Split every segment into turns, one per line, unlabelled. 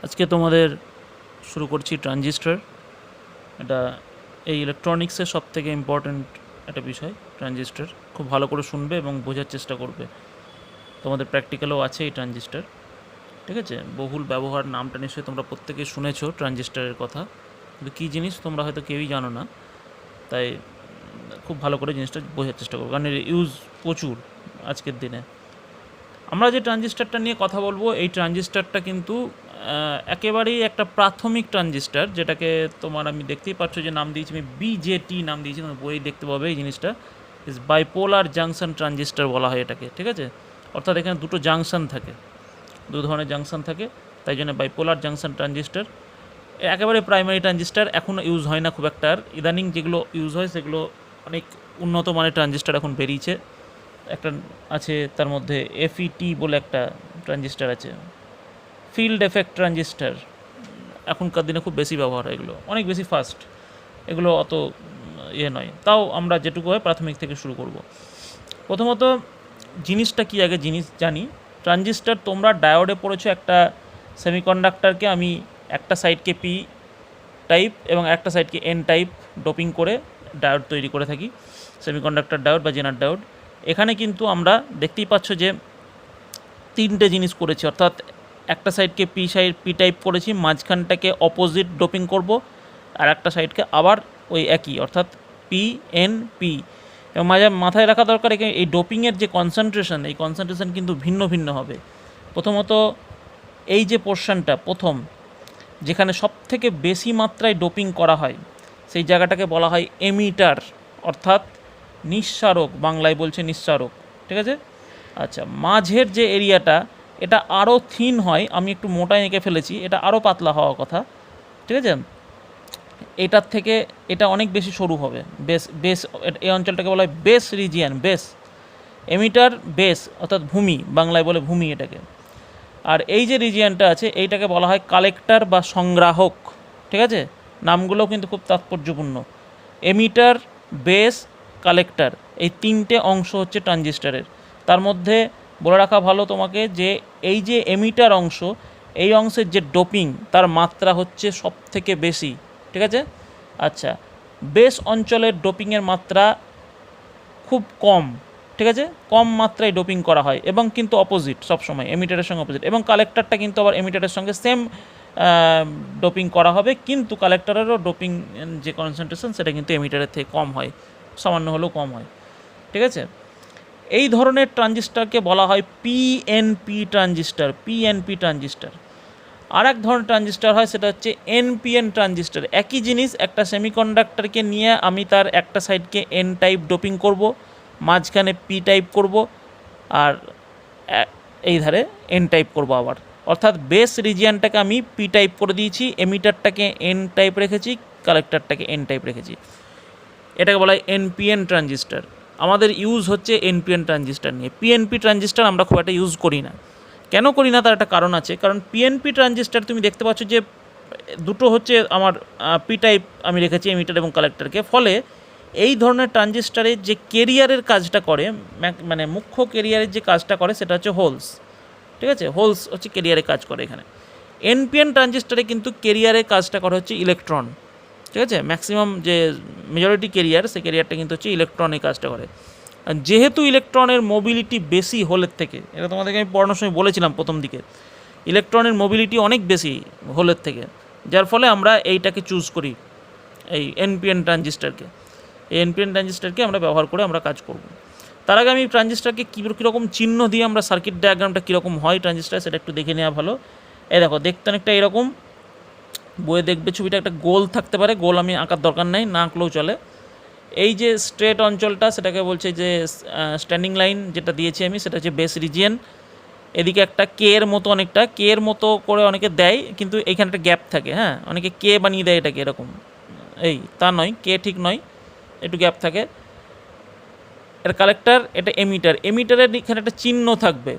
আজকে তোমাদের শুরু করছি ট্রানজিস্টর। এটা এই ইলেকট্রনিক্সের সবথেকে ইম্পর্ট্যান্ট একটা বিষয়। ট্রানজিস্টর খুব ভালো করে শুনবে এবং বোঝার চেষ্টা করবে। তোমাদের প্র্যাকটিক্যালও আছে এই ট্রানজিস্টর, ঠিক আছে? বহুল ব্যবহার, নামটা নিশ্চয়ই তোমরা প্রত্যেকেই শুনেছো ট্রানজিস্টরের কথা, কিন্তু কী জিনিস তোমরা হয়তো কেউই জানো না। তাই খুব ভালো করে জিনিসটা বোঝার চেষ্টা করবো, কারণ এর ইউজ প্রচুর আজকের দিনে। আমরা যে ট্রানজিস্টরটা নিয়ে কথা বলবো, এই ট্রানজিস্টরটা কিন্তু একেবারেই একটা প্রাথমিক ট্রানজিস্টর, যেটাকে তোমার আমি দেখতেই পাচ্ছ যে নাম দিয়েছি আমি বিজেটি নাম দিয়েছি, তোমার বই দেখতে পাবে এই জিনিসটা ইস বাইপোলার জাংশন ট্রানজিস্টর বলা হয় এটাকে, ঠিক আছে? অর্থাৎ এখানে দুটো জাংশন থাকে, দু ধরনের জাংশন থাকে, তাই জন্য বাইপোলার জাংশন ট্রানজিস্টর। একেবারে প্রাইমারি ট্রানজিস্টর এখনও ইউজ হয় না খুব একটা, আর ইদানিং যেগুলো ইউজ হয় সেগুলো অনেক উন্নত মানের ট্রানজিস্টর এখন বেরিয়েছে। একটা আছে তার মধ্যে এফইটি বলে একটা ট্রানজিস্টর আছে, ফিল্ড এফেক্ট ট্রানজিস্টর। এখনকার দিনে খুব বেশি ব্যবহার হয়, এগুলো অনেক বেশি ফাস্ট, এগুলো অত ইয়ে নয়। তাও আমরা যেটুকু হয় প্রাথমিক থেকে শুরু করব। প্রথমত জিনিসটা কি আগে জিনিস জানি। ট্রানজিস্টর, তোমরা ডায়োডে পড়েছো একটা সেমিকন্ডাক্টরকে আমি একটা সাইডকে পি টাইপ এবং একটা সাইডকে এন টাইপ ডোপিং করে ডায়োড তৈরি করে থাকি, সেমিকন্ডাক্টর ডায়োড বা জেনার ডায়োড। এখানে কিন্তু আমরা দেখতেই পাচ্ছ যে তিনটে জিনিস করেছি, অর্থাৎ একটা সাইডকে পি টাইপ করেছি, মাঝখানটাকে অপোজিট ডোপিং করব, আর একটা সাইডকে আবার ওই একই, অর্থাৎ পি এন পি। এবং মাথায় রাখা দরকার এই ডোপিংয়ের যে কনসেন্ট্রেশন, এই কনসেন্ট্রেশন কিন্তু ভিন্ন ভিন্ন হবে। প্রথমত এই যে পোর্শনটা প্রথম, যেখানে সবথেকে বেশি মাত্রায় ডোপিং করা হয়, সেই জায়গাটাকে বলা হয় এমিটার, অর্থাৎ নিঃসারক, বাংলায় বলছে নিঃসারক, ঠিক আছে? আচ্ছা, মাঝের যে এরিয়াটা, এটা আরও থিন হয়, আমি একটু মোটায় এঁকে ফেলেছি, এটা আরও পাতলা হওয়া কথা, ঠিক আছে? এটার থেকে এটা অনেক বেশি সরু হবে, বেস বেস এই অঞ্চলটাকে বলা হয় base region, base emitter, base অর্থাৎ ভূমি, বাংলায় বলে ভূমি এটাকে। আর এই যে রিজিয়ানটা আছে, এইটাকে বলা হয় কালেক্টর বা সংগ্রাহক, ঠিক আছে? নামগুলোও কিন্তু খুব তাৎপর্যপূর্ণ। এমিটার, বেস, কালেক্টর, এই তিনটে অংশ হচ্ছে ট্রানজিস্টরের। তার মধ্যে বলে রাখা ভালো তোমাকে যে এই যে এমিটার অংশ, এই অংশের যে ডোপিং, তার মাত্রা হচ্ছে সব থেকে বেশি, ঠিক আছে? আচ্ছা, বেস অঞ্চলের ডোপিংয়ের মাত্রা খুব কম, ঠিক আছে? কম মাত্রায় ডোপিং করা হয়, এবং কিন্তু অপোজিট সবসময়, এমিটারের সঙ্গে অপোজিট। এবং কালেক্টরটা কিন্তু আবার এমিটারের সঙ্গে সেম ডোপিং করা হবে, কিন্তু কালেক্টরেরও ডোপিং যে কনসেন্ট্রেশন, সেটা কিন্তু এমিটারের থেকে কম হয়, সামান্য হলেও কম হয়, ঠিক আছে? এই ধরনের ট্রানজিস্টরকে বলা হয় পিএনপি ট্রানজিস্টর, পিএনপি ট্রানজিস্টর। আর এক ধরনের ট্রানজিস্টর হয়, সেটা হচ্ছে এনপিএন ট্রানজিস্টর। একই জিনিস, একটা সেমিকন্ডাক্টরকে নিয়ে আমি তার একটা সাইডকে এন টাইপ ডোপিং করব, মাঝখানে পি টাইপ করব, আর এই ধারে এন টাইপ করব আবার। অর্থাৎ বেস রিজিয়ানটাকে আমি পি টাইপ করে দিয়েছি, এমিটারটাকে এন টাইপ রেখেছি, কালেক্টরটাকে এন টাইপ রেখেছি। এটাকে বলা হয় এনপিএন ট্রানজিস্টর। আমাদের ইউজ হচ্ছে এনপিএন ট্রানজিস্টর নিয়ে। পিএনপি ট্রানজিস্টর আমরা খুব একটা ইউজ করি না। কেন করি না তার একটা কারণ আছে, কারণ পিএনপি ট্রানজিস্টর তুমি দেখতে পাচ্ছ যে দুটো হচ্ছে আমার পি টাইপ আমি রেখেছি এমিটার এবং কালেক্টরকে, ফলে এই ধরনের ট্রানজিস্টারের যে কেরিয়ারের কাজটা করে, মানে মুখ্য কেরিয়ারের যে কাজটা করে, সেটা হচ্ছে হোলস, ঠিক আছে? হোলস হচ্ছে কেরিয়ারে কাজ করে এখানে। এনপিএন ট্রানজিস্টারে কিন্তু কেরিয়ারের কাজটা করে হচ্ছে ইলেকট্রন, ঠিক আছে? ম্যাক্সিমাম যে মেজরিটি কেরিয়ার, সেই কেরিয়ারটা কিন্তু হচ্ছে ইলেকট্রনের কাজটা করে। আর যেহেতু ইলেকট্রনের মোবিলিটি বেশি হোলের থেকে, এটা তোমাদেরকে আমি পড়ানোর সময় বলেছিলাম প্রথম দিকে, ইলেকট্রনের মোবিলিটি অনেক বেশি হোলের থেকে, যার ফলে আমরা এইটাকে চুজ করি, এই এনপিএন ট্রানজিস্টারকে। এই এনপিএন ট্রানজিস্টারকে আমরা ব্যবহার করে আমরা কাজ করব। তার আগে আমি ট্রানজিস্টারকে কীরকম চিহ্ন দিয়ে আমরা সার্কিট ডায়াগ্রামটা কীরকম হয় ট্রানজিস্টার, সেটা একটু দেখে নেওয়া ভালো। এই দেখো, দেখতে অনেকটা এরকম, বইয়ে দেখবে ছবিটা একটা গোল থাকতে পারে, গোল আমি আঁকার দরকার নেই, না আঁকলেও চলে। এই যে স্ট্রেট অঞ্চলটা, সেটাকে বলছে যে স্ট্যান্ডিং লাইন যেটা দিয়েছি আমি, সেটা হচ্ছে বেস রিজিয়ন। এদিকে একটা কে এর মতো, অনেকটা কে এর মতো করে অনেকে দেয়, কিন্তু এইখানে একটা গ্যাপ থাকে, হ্যাঁ, অনেকে কে বানিয়ে দেয় এটাকে এরকম, এই তা নয়, কে ঠিক নয়, একটু গ্যাপ থাকে। এটা কালেক্টর, এটা এমিটার। এমিটারের এখানে একটা চিহ্ন থাকবে,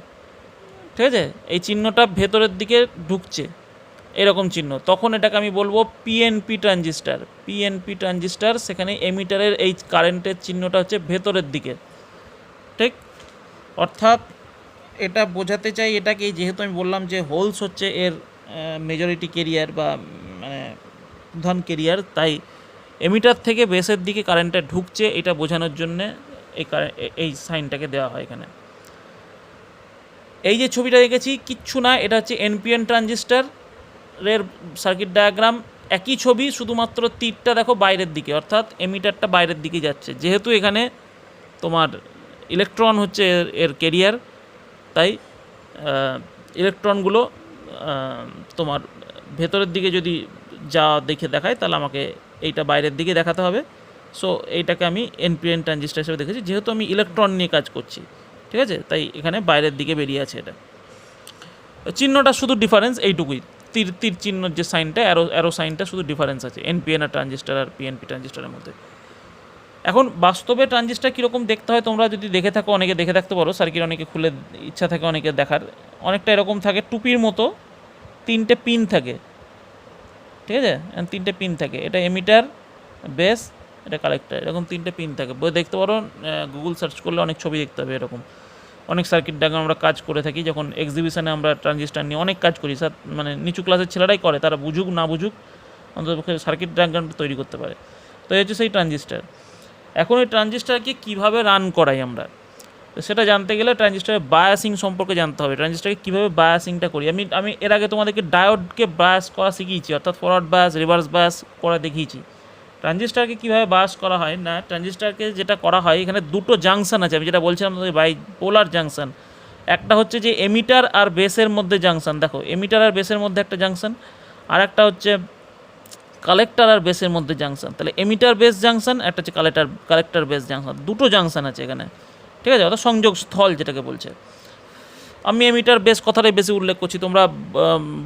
ঠিক আছে? এই চিহ্নটা ভেতরের দিকে ঢুকছে, এরকম চিহ্ন, তখন এটাকে আমি বলবো পিএনপি ট্রানজিস্টার। পিএনপি ট্রানজিস্টার, সেখানে এমিটারের এই কারেন্টের চিহ্নটা হচ্ছে ভেতরের দিকে, ঠিক? অর্থাৎ এটা বোঝাতে চাই এটাকে, যেহেতু আমি বললাম যে হোলস হচ্ছে এর মেজরিটি কেরিয়ার বা মানে প্রধান কেরিয়ার, তাই এমিটার থেকে বেসের দিকে কারেন্টটা ঢুকছে এটা বোঝানোর জন্যে এই সাইনটাকে দেওয়া হয় এখানে। এই যে ছবিটা এঁকেছি কিচ্ছু না, এটা হচ্ছে এনপিএন ট্রানজিস্টারের সার্কিট ডায়াগ্রাম। একই ছবি, শুধুমাত্র তীরটা দেখো বাইরের দিকে, অর্থাৎ এমিটারটা বাইরের দিকে যাচ্ছে। যেহেতু এখানে তোমার ইলেকট্রন হচ্ছে এর কেরিয়ার, তাই ইলেকট্রনগুলো তোমার ভেতরের দিকে যদি যা দেখে দেখায় তাহলে আমাকে এইটা বাইরের দিকে দেখাতে হবে। সো এইটাকে আমি এনপিএন ট্রানজিস্টার হিসেবে দেখেছি, যেহেতু আমি ইলেকট্রন নিয়ে কাজ করছি, ঠিক আছে, তাই এখানে বাইরের দিকে বেরিয়ে আছে। এটা চিহ্নটা শুধু ডিফারেন্স এইটুকুই, তীর তীর চিহ্নর যে সাইনটা, অ্যারো সাইনটা শুধু ডিফারেন্স আছে এনপিএন আর ট্রানজিস্টার আর পিএনপি ট্রানজিস্টারের মধ্যে। এখন বাস্তবে ট্রানজিস্টার কীরকম দেখতে হয় তোমরা যদি দেখে থাকো, অনেকে দেখে থাকতে পারো, সার্কিট অনেকে খুলে ইচ্ছা থাকে অনেকে দেখার। অনেকটা এরকম থাকে, টুপির মতো 3টে পিন থাকে, ঠিক আছে, 3টে পিন থাকে। এটা এমিটার, বেস, এটা কালেক্টর, এরকম 3টে পিন থাকে। বই দেখতে পারো, গুগল সার্চ করলে অনেক ছবি দেখতে হবে এরকম। অনেক সার্কিট ডায়াগ্রাম আমরা কাজ করে থাকি, যখন এক্সিবিশনে আমরা ট্রানজিস্টার নিয়ে অনেক কাজ করি, স্যার মানে নিচু ক্লাসের ছেলেরাই করে, তারা বুঝুক না বুঝুক অন্ততপক্ষে সার্কিট ডায়াগ্রামটা তৈরি করতে পারে। তো এই হচ্ছে সেই ট্রানজিস্টার। এখন এই ট্রানজিস্টারকে কীভাবে রান করাই আমরা, তো সেটা জানতে গেলে ট্রানজিস্টারের বায়াসিং সম্পর্কে জানতে হবে। ট্রানজিস্টারকে কীভাবে বায়াসিংটা করি, আমি এর আগে তোমাদেরকে ডায়োডকে বায়াস করা শিখিয়েছি, অর্থাৎ ফরওয়ার্ড বায়াস, রিভার্স বায়াস করা দেখিয়েছি। ট্রানজিস্টারকে কীভাবে বায়াস করা হয় না, ট্রানজিস্টারকে যেটা করা হয়, এখানে দুটো জাংশন আছে, আমি যেটা বলছিলাম পোলার জাংশন। একটা হচ্ছে যে এমিটার আর বেসের মধ্যে জাংশন, দেখো এমিটার আর বেসের মধ্যে একটা জাংশন, আর একটা হচ্ছে কালেক্টর আর বেসের মধ্যে জাংশন। তাহলে এমিটার বেস জাংশন, একটা হচ্ছে কালেক্টর বেস জাংশন, দুটো জাংশন আছে এখানে, ঠিক আছে, অর্থাৎ সংযোগ স্থল যেটাকে বলছে। আমি এমিটার বেস কথাটাই বেশি উল্লেখ করছি, তোমরা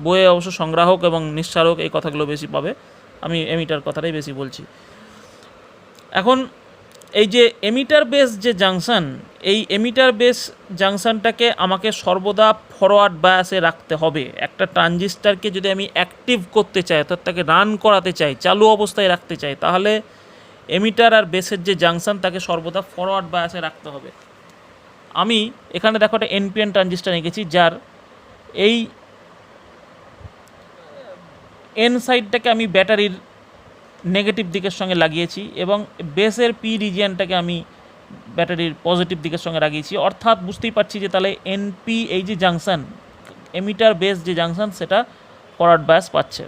বইয়ে অবশ্য সংগ্রাহক এবং নিঃসারক এই কথাগুলো বেশি পাবে, আমি এমিটার কথাটাই বেশি বলছি। এখন এই যে এমিটার বেস যে জাংশন, এই এমিটার বেস জাংশনটাকে আমাকে সর্বদা ফরওয়ার্ড বায়াসে রাখতে হবে। একটা ট্রানজিস্টারকে যদি আমি অ্যাক্টিভ করতে চাই, অর্থাৎ তাকে রান করাতে চাই, চালু অবস্থায় রাখতে চাই, তাহলে এমিটার আর বেসের যে জাংশন তাকে সর্বদা ফরওয়ার্ড বায়াসে রাখতে হবে। আমি এখানে দেখো একটা এনপিএন ট্রানজিস্টার এঁকেছি, যার এই এন সাইডটাকে আমি ব্যাটারির নেগেটিভ দিকের সঙ্গে লাগিয়েছি এবং বেসের পি রিজিয়নটাকে আমি ব্যাটারির পজিটিভ দিকের সঙ্গে লাগিয়েছি। অর্থাৎ বুঝতেই পারছি যে তাহলে এনপি এই যে জাংশন, এমিটার বেস যে জাংশন, সেটা ফরওয়ার্ড বায়াস পাচ্ছে,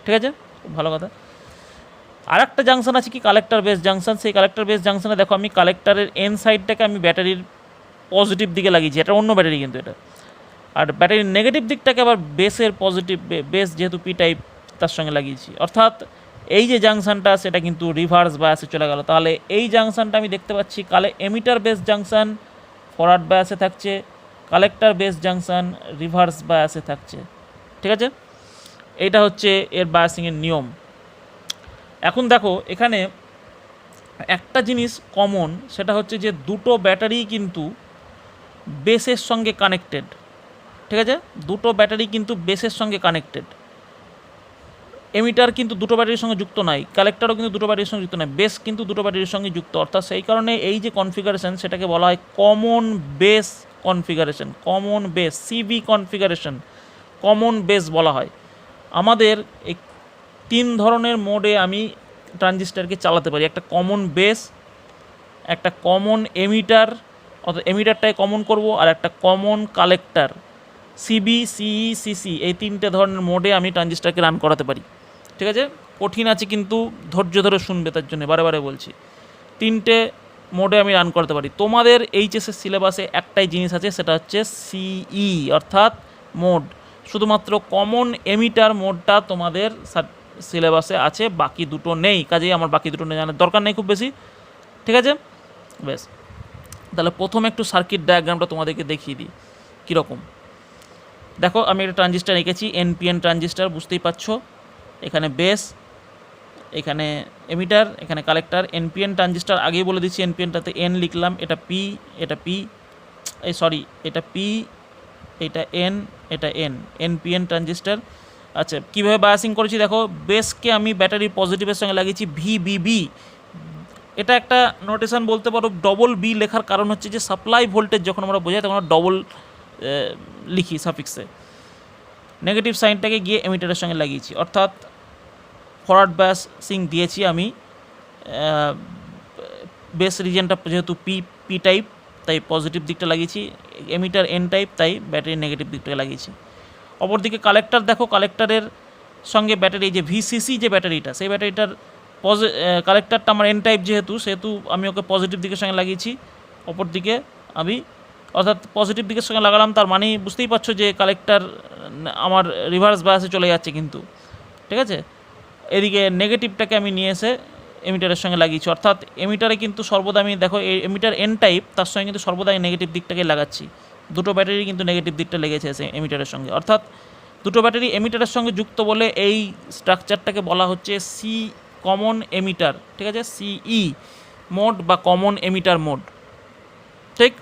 ঠিক আছে, ভালো কথা। আর একটা জাংশন আছে কি, কালেক্টর বেস জাংশন। সেই কালেক্টর বেস জাংশনে দেখো আমি কালেক্টরের এন সাইডটাকে আমি ব্যাটারির পজিটিভ দিকে লাগিয়েছি, এটা অন্য ব্যাটারি কিন্তু এটা, আর ব্যাটারির নেগেটিভ দিকটাকে আবার বেসের পজিটিভ, বেস যেহেতু পি টাইপ তার সঙ্গে লাগিয়েছি। অর্থাৎ এই যে জাংশনটা সেটা কিন্তু রিভার্স বায়াসে চলে গেল। তাহলে এই জাংশনটা আমি দেখতে পাচ্ছি এমিটার বেস জাংশন ফরওয়ার্ড বায়াসে থাকছে, কালেক্টর বেস জাংশন রিভার্স বায়াসে থাকছে, ঠিক আছে। এইটা হচ্ছে এর বায়াসিংয়ের নিয়ম। এখন দেখো এখানে একটা জিনিস কমন, সেটা হচ্ছে যে দুটো ব্যাটারি কিন্তু বেসের সঙ্গে কানেক্টেড, ঠিক আছে, দুটো ব্যাটারি কিন্তু বেসের সঙ্গে কানেক্টেড। এমিটার কিন্তু দুটো ব্যাটারির সঙ্গে যুক্ত নয়, কালেক্টরও কিন্তু দুটো ব্যাটারির সঙ্গে যুক্ত নয়, বেস কিন্তু দুটো ব্যাটারির সঙ্গে যুক্ত। অর্থাৎ সেই কারণে এই যে কনফিগারেশন সেটাকে বলা হয় common base configuration, common base, CB configuration, common base বলা হয়। আমাদের এই 3 ধরনের মোডে আমি ট্রানজিস্টারকে চালাতে পারি, একটা কমন বেস, একটা কমন এমিটার, অর্থাৎ এমিটারটাই কমন করব, আর একটা কমন কালেক্টর, সিবি, সিই, সিসি, এই 3টে ধরনের মোডে আমি ট্রানজিস্টারকে রান করাতে পারি, ঠিক আছে। কঠিন আছে কিন্তু ধৈর্য ধরে শুনবে, তার জন্য বারে বারে বলছি, 3টে মোডে আমি রান করাতে পারি। তোমাদের এইচএসের সিলেবাসে একটাই জিনিস আছে, সেটা হচ্ছে সিই অর্থাৎ মোড, শুধুমাত্র কমন এমিটার মোডটা তোমাদের সিলেবাসে আছে, বাকি দুটো নেই। কাজেই আমার বাকি দুটো জানার দরকার নেই খুব বেশি, ঠিক আছে। বেশ, তাহলে প্রথমে একটু সার্কিট ডায়াগ্রামটা তোমাদেরকে দেখিয়ে দিই কীরকম। দেখো আমি একটা ট্রানজিস্টার এঁকেছি, এনপিএন ট্রানজিস্টার, বুঝতেই পারছো, এখানে বেস, এখানে এমিটার, এখানে কালেক্টর। এনপিএন ট্রানজিস্টার আগেই বলে দিচ্ছি, এনপিএনটাতে এন লিখলাম, এটা পি, এটা পি, এটা পি, এটা এন, এটা এন, এনপিএন ট্রানজিস্টার। আচ্ছা, কীভাবে বায়াসিং করেছি দেখো, বেসকে আমি ব্যাটারির পজিটিভের সঙ্গে লাগিয়েছি ভিবিবি। এটা একটা নোটেশন বলতে পারো, ডবল বি লেখার কারণ হচ্ছে যে সাপ্লাই ভোল্টেজ যখন আমরা বোঝাই তখন আমরা ডবল লিখি সাফিক্সে। নেগেটিভ সাইনটাকে গিয়ে এমিটারের সঙ্গে লাগিয়েছি, অর্থাৎ ফরওয়ার্ড বায়াসিং দিয়েছি আমি। বেস রিজিয়নটা যেহেতু পি টাইপ তাই পজিটিভ দিকটা লাগিয়েছি, এমিটার এন টাইপ তাই ব্যাটারির নেগেটিভ দিকটাকে লাগিয়েছি। অপরদিকে কালেক্টর দেখো, কালেক্টরের সঙ্গে ব্যাটারি যে ভিসিসি যে ব্যাটারিটা, সেই ব্যাটারিটার কালেক্টরটা আমার এন টাইপ সেহেতু আমি ওকে পজিটিভ দিকের সঙ্গে লাগিয়েছি। অপরদিকে আমি অর্থাৎ পজিটিভ দিকের সঙ্গে লাগালাম, তার মানে বুঝতেই পারছো যে কালেক্টর আমার রিভার্স বায়াসে চলে যাচ্ছে কিন্তু, ঠিক আছে। এদিকে নেগেটিভটাকে আমি নিয়ে এসে এমিটারের সঙ্গে লাগিয়েছি, অর্থাৎ এমিটারে কিন্তু সর্বদা আমি দেখো এমিটার এন টাইপ, তার সঙ্গে কিন্তু সর্বদা আমি নেগেটিভ দিকটাকে লাগাচ্ছি। দুটো ব্যাটারি কিন্তু নেগেটিভ দিকটা লেগেছে এসে এমিটারের সঙ্গে, অর্থাৎ দুটো ব্যাটারি এমিটারের সঙ্গে যুক্ত বলে এই স্ট্রাকচারটাকে বলা হচ্ছে সি কমন এমিটার, ঠিক আছে, সিই মোড বা কমন এমিটার মোড, ঠিক।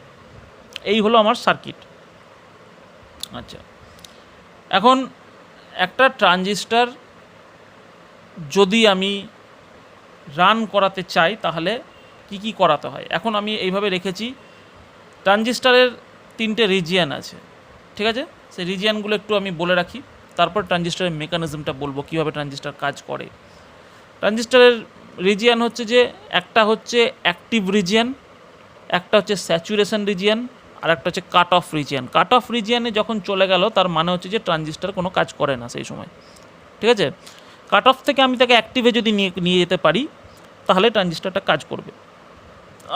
এই হলো আমার সার্কিট। আচ্ছা, এখন একটা ট্রানজিস্টার যদি আমি রান করাতে চাই তাহলে কি কি করাতে হয়। এখন আমি এইভাবে রেখেছি, ট্রানজিস্টারের 3টে রিজিয়ান আছে, ঠিক আছে। সেই রিজিয়ানগুলো একটু আমি বলে রাখি, তারপর ট্রানজিস্টারের মেকানিজমটা বলবো কীভাবে ট্রানজিস্টার কাজ করে। ট্রানজিস্টারের রিজিয়ান হচ্ছে যে একটা হচ্ছে অ্যাক্টিভ রিজিয়ান, একটা হচ্ছে স্যাচুরেশন রিজিয়ান, আর একটা হচ্ছে cut off region. Cut off রিজিয়ানে যখন চলে গেল তার মানে হচ্ছে যে ট্রানজিস্টার কোনো কাজ করে না সেই সময়, ঠিক আছে। কাট অফ থেকে আমি তাকে অ্যাক্টিভে যদি নিয়ে যেতে পারি তাহলে ট্রানজিস্টারটা কাজ করবে।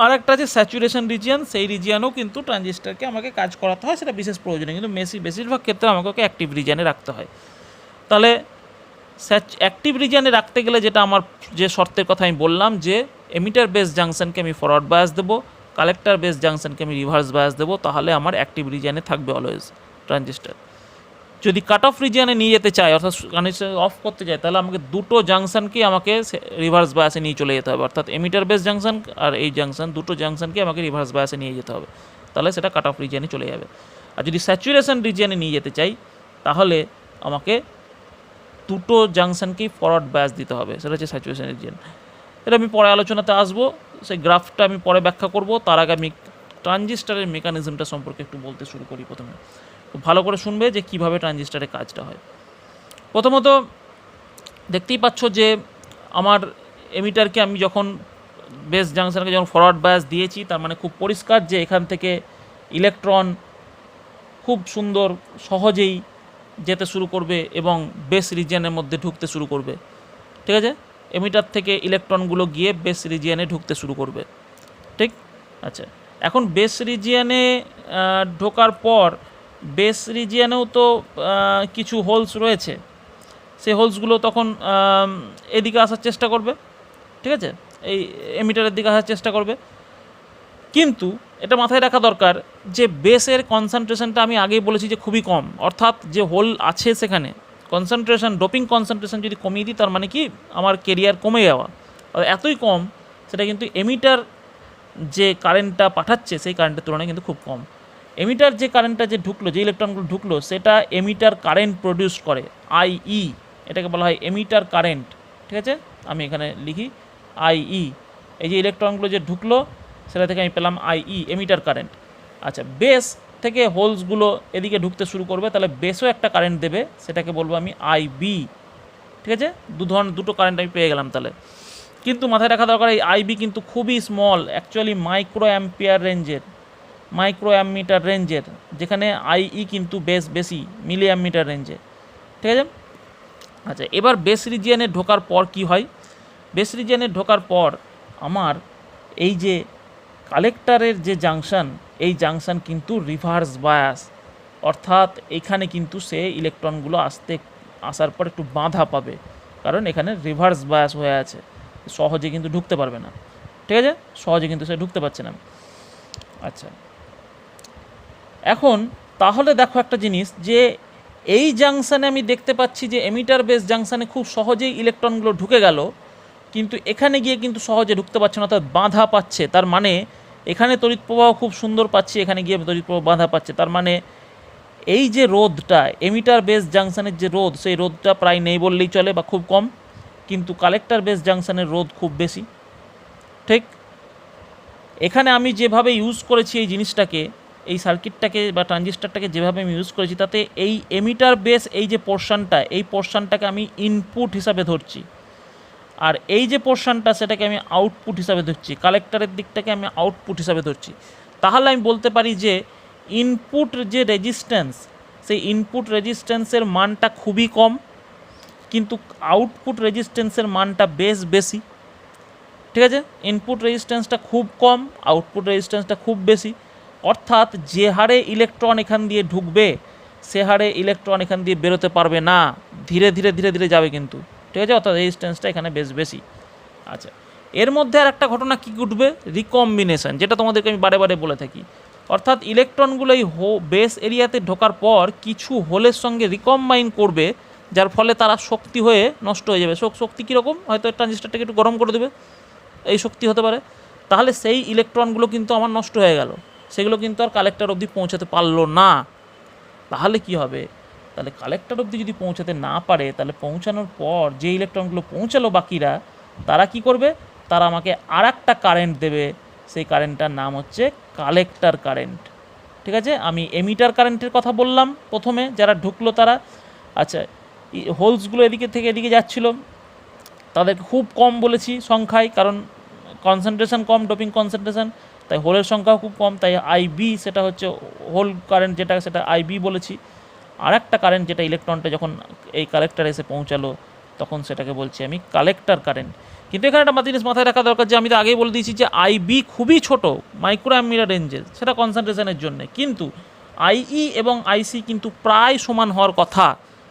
আর একটা আছে স্যাচুরেশন রিজিয়ান, সেই রিজিয়ানেও কিন্তু ট্রানজিস্টারকে আমাকে কাজ করাতে হয়, সেটা বিশেষ প্রয়োজনে, কিন্তু বেশিরভাগ ক্ষেত্রে আমাকে ওকে অ্যাক্টিভ রিজিয়ানে রাখতে হয়। তাহলে অ্যাক্টিভ রিজিয়ানে রাখতে গেলে যেটা আমার যে শর্তের কথা আমি বললাম, যে এমিটার বেস জাংশনকে আমি ফরওয়ার্ড বায়াস দেবো, কালেক্টর বেস জাংশনকে আমি রিভার্স বায়াস দেবো, তাহলে আমার অ্যাক্টিভ রিজিয়ানে থাকবে অলওয়েজ ট্রানজিস্টার। যদি কাট অফ রিজিয়ানে নিয়ে যেতে চাই, অর্থাৎ ট্রানজিস্টার অফ করতে চাই, তাহলে আমাকে দুটো জাংশনকে আমাকে রিভার্স বায়াসে নিয়ে চলে যেতে হবে, অর্থাৎ এমিটার বেস জাংশন আর এই জাংশন, দুটো জাংশনকে আমাকে রিভার্স বায়াসে নিয়ে যেতে হবে, তাহলে সেটা কাট অফ রিজিয়ানে চলে যাবে। আর যদি স্যাচুরেশন রিজিয়ানে নিয়ে যেতে চাই তাহলে আমাকে দুটো জাংশনকেই ফরওয়ার্ড বায়াস দিতে হবে, সেটা হচ্ছে স্যাচুরেশন রিজিয়ান। এটা আমি পরে আলোচনাতে আসবো, সেই গ্রাফটা আমি পরে ব্যাখ্যা করব। তার আগে আমি ট্রানজিস্টারের মেকানিজমটা সম্পর্কে একটু বলতে শুরু করি। প্রথমে খুব ভালো করে শুনবে যে কীভাবে ট্রানজিস্টারের কাজটা হয়। প্রথমত দেখতেই পাচ্ছ যে আমার এমিটারকে আমি যখন বেস জাংশনকে যখন ফরওয়ার্ড বায়াস দিয়েছি, তার মানে খুব পরিষ্কার যে এখান থেকে ইলেকট্রন খুব সুন্দর সহজেই যেতে শুরু করবে এবং বেস রিজিয়ানের মধ্যে ঢুকতে শুরু করবে, ঠিক আছে। এমিটার থেকে ইলেকট্রনগুলো গিয়ে বেস রিজিয়ানে ঢুকতে শুরু করবে, ঠিক। আচ্ছা, এখন বেস রিজিয়ানে ঢোকার পর বেস রিজিয়ানেও তো কিছু হোলস রয়েছে, সেই হোলসগুলো তখন এদিকে আসার চেষ্টা করবে, ঠিক আছে, এই এমিটারের দিকে আসার চেষ্টা করবে। কিন্তু এটা মাথায় রাখা দরকার যে বেসের কনসেন্ট্রেশনটা আমি আগেই বলেছি যে খুবই কম, অর্থাৎ যে হোল আছে সেখানে কনসেন্ট্রেশন, ডোপিং কনসেন্ট্রেশন যদি কমিয়ে দিই তার মানে কি আমার কেরিয়ার কমে যাওয়া, এতই কম সেটা কিন্তু এমিটার যে কারেন্টটা পাঠাচ্ছে সেই কারেন্টের তুলনায় কিন্তু খুব কম। এমিটার যে কারেন্টটা যে ঢুকলো, যে ইলেকট্রনগুলো ঢুকলো, সেটা এমিটার কারেন্ট প্রডিউস করে, আইই, এটাকে বলা হয় এমিটার কারেন্ট, ঠিক আছে। আমি এখানে লিখি আইই, এই যে ইলেকট্রনগুলো যে ঢুকলো সেটা থেকে আমি পেলাম আইই, এমিটার কারেন্ট। আচ্ছা, বেস থেকে হোলসগুলো এদিকে ঢুকতে শুরু করবে, তাহলে বেসও একটা কারেন্ট দেবে, সেটাকে বলবো আমি আইবি, ঠিক আছে। দুটো কারেন্ট আমি পেয়ে গেলাম তাহলে। কিন্তু মাথায় রাখা দরকার এই আইবি কিন্তু খুবই স্মল, অ্যাকচুয়ালি মাইক্রো অ্যাম্পিয়ার রেঞ্জের, মাইক্রো অ্যামিটার রেঞ্জের, যেখানে আইই কিন্তু বেশি মিলি অ্যামিটার রেঞ্জে, ঠিক আছে। আচ্ছা, এবার বেস রিজিয়ানে ঢোকার পর কি হয়, বেস রিজিয়ানে ঢোকার পর আমার এই যে কালেক্টরের যে জাংশন, এই জাংশন কিন্তু রিভার্স বায়াস, অর্থাৎ এখানে কিন্তু সে ইলেকট্রনগুলো আসার পর একটু বাধা পাবে, কারণ এখানে রিভার্স বায়াস হয়ে আছে, সহজে কিন্তু ঢুকতে পারবে না, ঠিক আছে, সহজে কিন্তু সে ঢুকতে পারছে না। আচ্ছা, এখন তাহলে দেখো একটা জিনিস, যে এই জাংশনে আমি দেখতে পাচ্ছি যে এমিটার বেস জাংশনে খুব সহজেই ইলেকট্রনগুলো ঢুকে গেল, কিন্তু এখানে গিয়ে কিন্তু সহজে ঢুকতে পারছে না, অর্থাৎ বাধা পাচ্ছে। তার মানে এখানে তড়িৎ প্রবাহ খুব সুন্দর পাচ্ছি, এখানে গিয়ে তড়িৎ প্রবাহ বাধা পাচ্ছে। তার মানে এই যে রোধটা, এমিটার বেস জাংশনের যে রোধ, সেই রোধটা প্রায় নেই বললেই চলে বা খুব কম, কিন্তু কালেক্টর বেস জাংশনের রোধ খুব বেশি, ঠিক। এখানে আমি যেভাবে ইউজ করেছি এই জিনিসটাকে, এই সার্কিটটাকে বা ট্রানজিস্টারটাকে যেভাবে আমি ইউজ করেছি তাতে এই এমিটার বেস এই যে পোর্শনটা, এই পোর্শনটাকে আমি ইনপুট হিসাবে ধরছি, আর এই যে পোর্শনটা সেটাকে আমি আউটপুট হিসাবে ধরছি, কালেক্টরের দিকটাকে আমি আউটপুট হিসাবে ধরছি। তাহলে আমি বলতে পারি যে ইনপুট যে রেজিস্ট্যান্স, সেই ইনপুট রেজিস্ট্যান্সের মানটা খুবই কম, কিন্তু আউটপুট রেজিস্ট্যান্সের মানটা বেশি। ঠিক আছে, ইনপুট রেজিস্ট্যান্সটা খুব কম, আউটপুট রেজিস্ট্যান্সটা খুব বেশি। অর্থাৎ যে হারে ইলেকট্রন এখান দিয়ে ঢুকবে সে হারে ইলেকট্রন এখান দিয়ে বেরোতে পারবে না, ধীরে ধীরে যাবে কিন্তু। ঠিক আছে, অর্থাৎ রেজিস্ট্যান্সটা এখানে বেশি। আচ্ছা, এর মধ্যে আর একটা ঘটনা কী ঘটবে, রিকম্বিনেশন, যেটা তোমাদেরকে আমি বারে বারে বলে থাকি। অর্থাৎ ইলেকট্রনগুলো এই বেস এরিয়াতে ঢোকার পর কিছু হোলের সঙ্গে রিকম্বাইন করবে, যার ফলে তারা শক্তি হয়ে নষ্ট হয়ে যাবে। শক্তি কীরকম, হয়তো ট্রানজিস্টারটাকে একটু গরম করে দেবে, এই শক্তি হতে পারে। তাহলে সেই ইলেকট্রনগুলো কিন্তু আমার নষ্ট হয়ে গেল, সেগুলো কিন্তু আর কালেক্টর অবধি পৌঁছাতে পারলো না। তাহলে কি হবে, তাহলে কালেক্টর অবধি যদি পৌঁছাতে না পারে, তাহলে পৌঁছানোর পর যে ইলেকট্রনগুলো পৌঁছালো বাকিরা, তারা কি করবে, তারা আমাকে আর একটা কারেন্ট দেবে, সেই কারেন্টটার নাম হচ্ছে কালেক্টর কারেন্ট। ঠিক আছে, আমি এমিটার কারেন্টের কথা বললাম প্রথমে, যারা ঢুকলো তারা। আচ্ছা, হোলসগুলো এদিকে থেকে এদিকে যাচ্ছিলো, তাদেরকে খুব কম বলেছি সংখ্যায়, কারণ কনসেন্ট্রেশন কম, ডোপিং কনসেন্ট্রেশন, তাই হোলের সংখ্যাও খুব কম, তাই আইবি সেটা হচ্ছে হোল কারেন্ট যেটা, সেটা আইবি বলেছি। আর একটা কারেন্ট যেটা ইলেকট্রনটা যখন এই কালেক্টর এসে পৌঁছালো তখন সেটাকে বলছি আমি কালেক্টর কারেন্ট। কিন্তু এখানে একটা জিনিস মাথায় রাখা দরকার, যে আমি তো আগেই বলে দিয়েছি যে আইবি খুবই ছোট, মাইক্রো অ্যাম্পিয়ার রেঞ্জের, সেটা কনসেন্ট্রেশনের জন্য, কিন্তু আইই এবং আইসি কিন্তু প্রায় সমান হওয়ার কথা,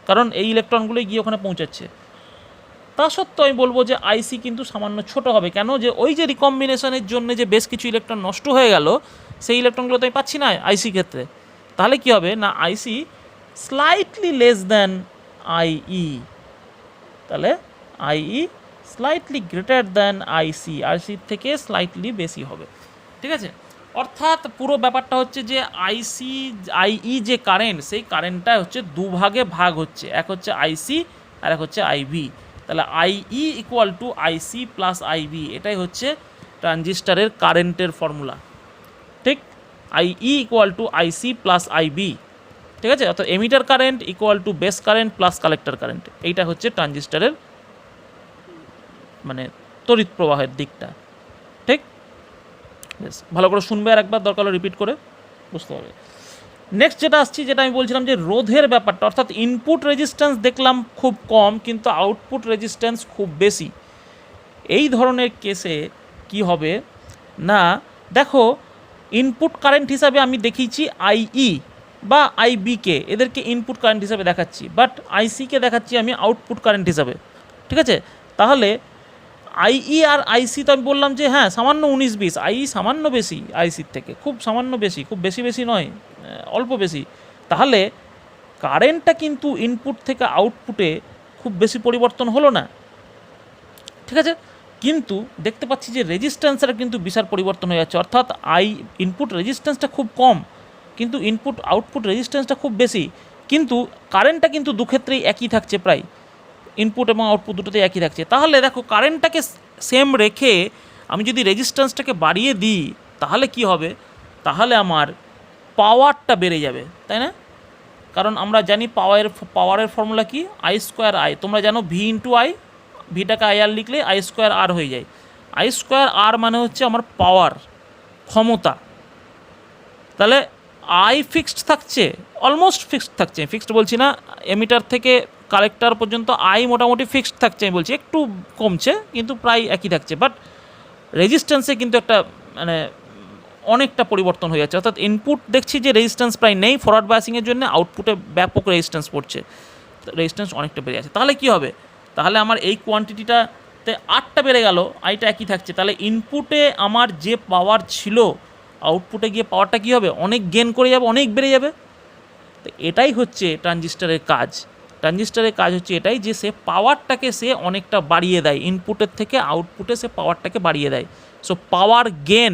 কারণ এই ইলেকট্রনগুলোই গিয়ে ওখানে পৌঁছাচ্ছে। তা সত্ত্বেও আমি বলবো যে আইসি কিন্তু সামান্য ছোট হবে। কেন, যে ওই যে রিকম্বিনেশনের জন্য যে বেশ কিছু ইলেকট্রন নষ্ট হয়ে গেল, সেই ইলেকট্রনগুলো তো আমি পাচ্ছি না আইসি ক্ষেত্রে। তাহলে কি হবে না, আইসি স্লাইটলি লেস দ্যান আইই, তাহলে আইই স্লাইটলি গ্রেটার দ্যান আইসি, আইসির থেকে স্লাইটলি বেশি হবে। ঠিক আছে, অর্থাৎ পুরো ব্যাপারটা হচ্ছে যে আইই যে কারেন্ট, সেই কারেন্টটা হচ্ছে দুভাগে ভাগ হচ্ছে, এক হচ্ছে আইসি আর এক হচ্ছে আইভি। তাহলে IE equal to IC plus IB, এটাই হচ্ছে ট্রানজিস্টারের কারেন্টের ফর্মুলা। ঠিক, IE equal to IC plus IB. ঠিক আছে, অর্থাৎ emitter current equal to base current plus collector current, এইটা হচ্ছে ট্রানজিস্টারের মানে তড়িৎ প্রবাহের দিকটা। ঠিক, বেশ ভালো করে শুনবে, আর একবার দরকার হলে রিপিট করে বুঝতে হবে। নেক্সট যেটা আসছি, যেটা আমি বলছিলাম যে রোধের ব্যাপারটা, অর্থাৎ ইনপুট রেজিস্ট্যান্স দেখলাম খুব কম কিন্তু আউটপুট রেজিস্ট্যান্স খুব বেশি। এই ধরনের কেসে কি হবে না, দেখো ইনপুট কারেন্ট হিসাবে আমি দেখিয়েছি আইই বা আইবিকে, এদেরকে ইনপুট কারেন্ট হিসাবে দেখাচ্ছি, বাট আইসিকে দেখাচ্ছি আমি আউটপুট কারেন্ট হিসাবে। ঠিক আছে, তাহলে আইই আর আইসি তো আমি বললাম যে হ্যাঁ সামান্য 19-20, আইই সামান্য বেশি আইসির থেকে, খুব সামান্য বেশি, খুব বেশি নয়, অল্প বেশি। তাহলে কারেন্টটা কিন্তু ইনপুট থেকে আউটপুটে খুব বেশি পরিবর্তন হলো না। ঠিক আছে, কিন্তু দেখতে পাচ্ছি যে রেজিস্ট্যান্সের কিন্তু বিশাল পরিবর্তন হয়ে যাচ্ছে, অর্থাৎ ইনপুট রেজিস্ট্যান্সটা খুব কম কিন্তু ইনপুট আউটপুট রেজিস্ট্যান্সটা খুব বেশি, কিন্তু কারেন্টটা কিন্তু দুক্ষেত্রেই একই থাকছে, প্রায় ইনপুট এবং আউটপুট দুটোতেই একই থাকছে। তাহলে দেখো কারেন্টটাকে সেম রেখে আমি যদি রেজিস্ট্যান্সটাকে বাড়িয়ে দিই তাহলে কি হবে, তাহলে আমার পাওয়ারটা বেড়ে যাবে, তাই না? কারণ আমরা জানি পাওয়ারের ফর্মুলা কি, আই স্কোয়ার আই, তোমরা জানো ভি ইন্টু আই, ভিটাকে আই আর লিখলে আই স্কোয়ার আর হয়ে যায়। আই স্কোয়ার আর মানে হচ্ছে আমার পাওয়ার, ক্ষমতা। তাহলে আই ফিক্সড থাকছে, অলমোস্ট ফিক্সড থাকছে, ফিক্সড বলছি না, এমিটার থেকে কালেক্টর পর্যন্ত আই মোটামুটি ফিক্সড থাকছে, আমি বলছি একটু কমছে কিন্তু প্রায় একই থাকছে, বাট রেজিস্ট্যান্সে কিন্তু একটা মানে অনেকটা পরিবর্তন হয়ে যাচ্ছে। অর্থাৎ ইনপুট দেখছি যে রেজিস্ট্যান্স প্রায় নেই ফরওয়ার্ড বায়াসিংয়ের জন্য, আউটপুটে ব্যাপক রেজিস্ট্যান্স পড়ছে, রেজিস্ট্যান্স অনেকটা বেড়ে যাচ্ছে। তাহলে কি হবে, তাহলে আমার এই কোয়ান্টিটিটাতে 8টা বেড়ে গেল, আইটা একই থাকছে, তাহলে ইনপুটে আমার যে পাওয়ার ছিল আউটপুটে গিয়ে পাওয়ারটা কী হবে, অনেক গেন করে যাবে, অনেক বেড়ে যাবে। তো এটাই হচ্ছে ট্রানজিস্টারের কাজ। ট্রানজিস্টারের কাজ হচ্ছে এটাই যে সে পাওয়ারটাকে সে অনেকটা বাড়িয়ে দেয়, ইনপুটের থেকে আউটপুটে সে পাওয়ারটাকে বাড়িয়ে দেয়। সো পাওয়ার গেন,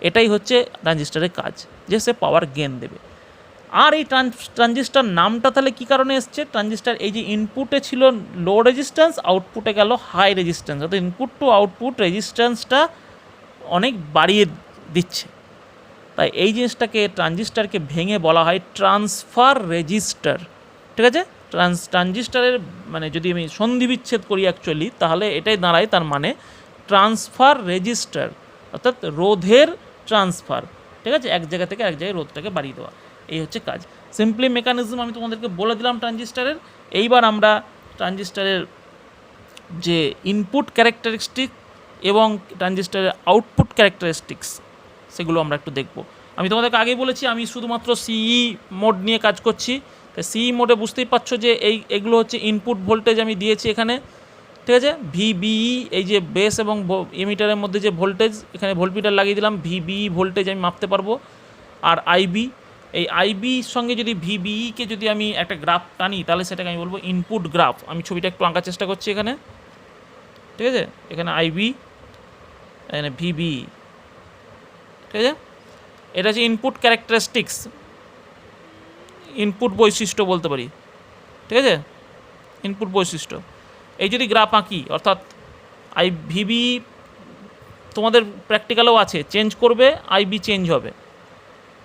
এটাই হচ্ছে ট্রানজিস্টারের কাজ, যে সে পাওয়ার গেন দেবে। আর এই ট্রানজিস্টার নামটা তাহলে কী কারণে এসছে, ট্রানজিস্টার এই যে ইনপুটে ছিল লো রেজিস্ট্যান্স, আউটপুটে গেল হাই রেজিস্ট্যান্স, অর্থাৎ ইনপুট টু আউটপুট রেজিস্ট্যান্সটা অনেক বাড়িয়ে দিচ্ছে, তাই এই জিনিসটাকে ট্রানজিস্টারকে ভেঙে বলা হয় ট্রান্সফার রেজিস্টার। ঠিক আছে, ট্রানজিস্টারের মানে যদি আমি সন্ধি বিচ্ছেদ করি অ্যাকচুয়ালি, তাহলে এটাই দাঁড়ায় তার মানে ট্রান্সফার রেজিস্টার, অর্থাৎ রোধের ট্রান্সফার। ঠিক আছে, এক জায়গা থেকে এক জায়গায় রোধটাকে বাড়িয়ে দেওয়া, এই হচ্ছে কাজ। সিম্পলি মেকানিজম আমি তোমাদেরকে বলে দিলাম ট্রানজিস্টারের। এইবার আমরা ট্রানজিস্টারের যে ইনপুট ক্যারেক্টারিস্টিক এবং ট্রানজিস্টারের আউটপুট ক্যারেক্টারিস্টিক্স সেগুলো আমরা একটু দেখব। আমি তোমাদেরকে আগেই বলেছি আমি শুধুমাত্র সিই মোড নিয়ে কাজ করছি। তো সিই মোডে বুঝতেই পারছো যে এইগুলো হচ্ছে ইনপুট ভোল্টেজ আমি দিয়েছি এখানে। ঠিক আছে, ভিবিই এই যে বেস এবং এমিটারের মধ্যে যে ভোল্টেজ, এখানে ভোল্টমিটার লাগিয়ে দিলাম, ভিবিই ভোল্টেজ আমি মাপতে পারবো। আর আইবি, এই আইবির সঙ্গে যদি ভিবিইকে যদি আমি একটা গ্রাফ টানি তাহলে সেটাকে আমি বলবো ইনপুট গ্রাফ। আমি ছবিটা একটু আঁকার চেষ্টা করছি এখানে। ঠিক আছে, এখানে আইবি, এখানে ভিবিই। ঠিক আছে, এটা হচ্ছে ইনপুট ক্যারেক্টারিস্টিক্স, ইনপুট বৈশিষ্ট্য বলতে পারি। ঠিক আছে, ইনপুট বৈশিষ্ট্য। এই যদি গ্রাফ আঁকি, অর্থাৎ ভিবি তোমাদের প্র্যাকটিক্যালও আছে, চেঞ্জ করবে আইবি চেঞ্জ হবে।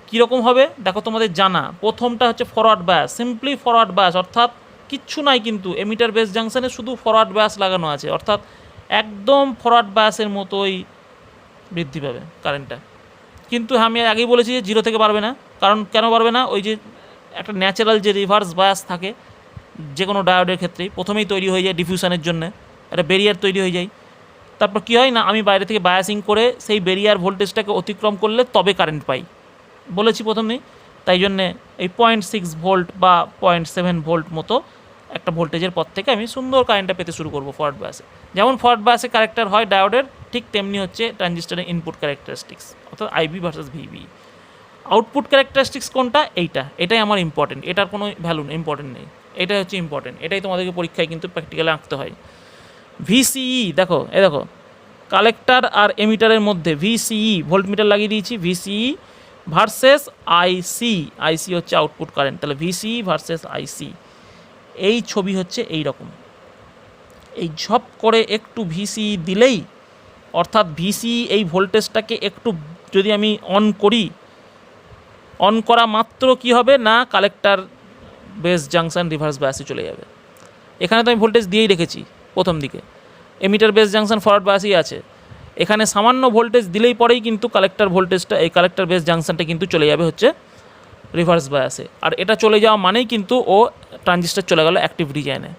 কীরকম হবে দেখো, তোমাদের জানা প্রথমটা হচ্ছে forward bias, simply forward bias, অর্থাৎ কিচ্ছু নাই কিন্তু এমিটার বেস জাংশনে শুধু ফরওয়ার্ড বায়াস লাগানো আছে, অর্থাৎ একদম ফরওয়ার্ড বায়াসের মতোই বৃদ্ধি পাবে কারেন্টটা। কিন্তু আমি আগেই বলেছি যে জিরো থেকে বাড়বে না। কারণ কেন বাড়বে না, ওই যে একটা ন্যাচারাল যে রিভার্স বায়াস থাকে যে কোনো ডায়োডের ক্ষেত্রেই প্রথমেই তৈরি হয়ে যায় ডিফিউশনের জন্য, একটা ব্যারিয়ার তৈরি হয়ে যায়। তারপর কী হয় না, আমি বাইরে থেকে বায়াসিং করে সেই ব্যারিয়ার ভোল্টেজটাকে অতিক্রম করলে তবে কারেন্ট পাই, বলেছি প্রথমেই। তাই জন্যে এই 0.6 ভোল্ট বা 0.7 ভোল্ট মতো একটা ভোল্টেজের পর থেকে আমি সুন্দর কারেন্টটা পেতে শুরু করবো ফরওয়ার্ড বায়াসে। যেমন ফরওয়ার্ড বায়াসে ক্যারেক্টার হয় ডায়োডের, ঠিক তেমনি হচ্ছে ট্রানজিস্টারের ইনপুট ক্যারেক্টারিস্টিক্স, অর্থাৎ IB versus VB. Output characteristics কোনটা, এটাই আমার ইম্পর্টেন্ট, এটার কোনো ভ্যালু ইম্পর্টেন্ট নেই, এটাই হচ্ছে ইম্পর্টেন্ট, এটাই তোমাদেরকে পরীক্ষায় কিন্তু প্র্যাকটিক্যালে আঁকতে হয়। ভিসিই দেখো, দেখো কালেক্টার আর এমিটারের মধ্যে ভিসিই ভোল্টমিটার লাগিয়ে দিয়েছি, ভিসিই ভার্সেস আইসি, আইসি হচ্ছে আউটপুট কারেন্ট, তাহলে ভিসিই ভার্সেস আইসি এই ছবি হচ্ছে এই রকম। এই ঝপ করে একটু ভিসিই দিলেই, অর্থাৎ ভিসিই এই ভোল্টেজটাকে একটু যদি আমি অন করি, অন করা মাত্র কি হবে না, কালেক্টার বেস জাংশন রিভার্স বায়াসে চলে যাবে। এখানে তো আমি ভোল্টেজ দিয়েই রেখেছি প্রথম দিকে, এমিটার বেস জাংশন ফরওয়ার্ড বায়াসই আছে, এখানে সামান্য ভোল্টেজ দিলেই পরেই কিন্তু কালেক্টার ভোল্টেজটা, এই কালেক্টার বেস জাংশনটা কিন্তু চলে যাবে হচ্ছে রিভার্স বায়াসে। আর এটা চলে যাওয়া মানেই কিন্তু ও ট্রানজিস্টার চলে গেল অ্যাক্টিভ রিজিয়নে।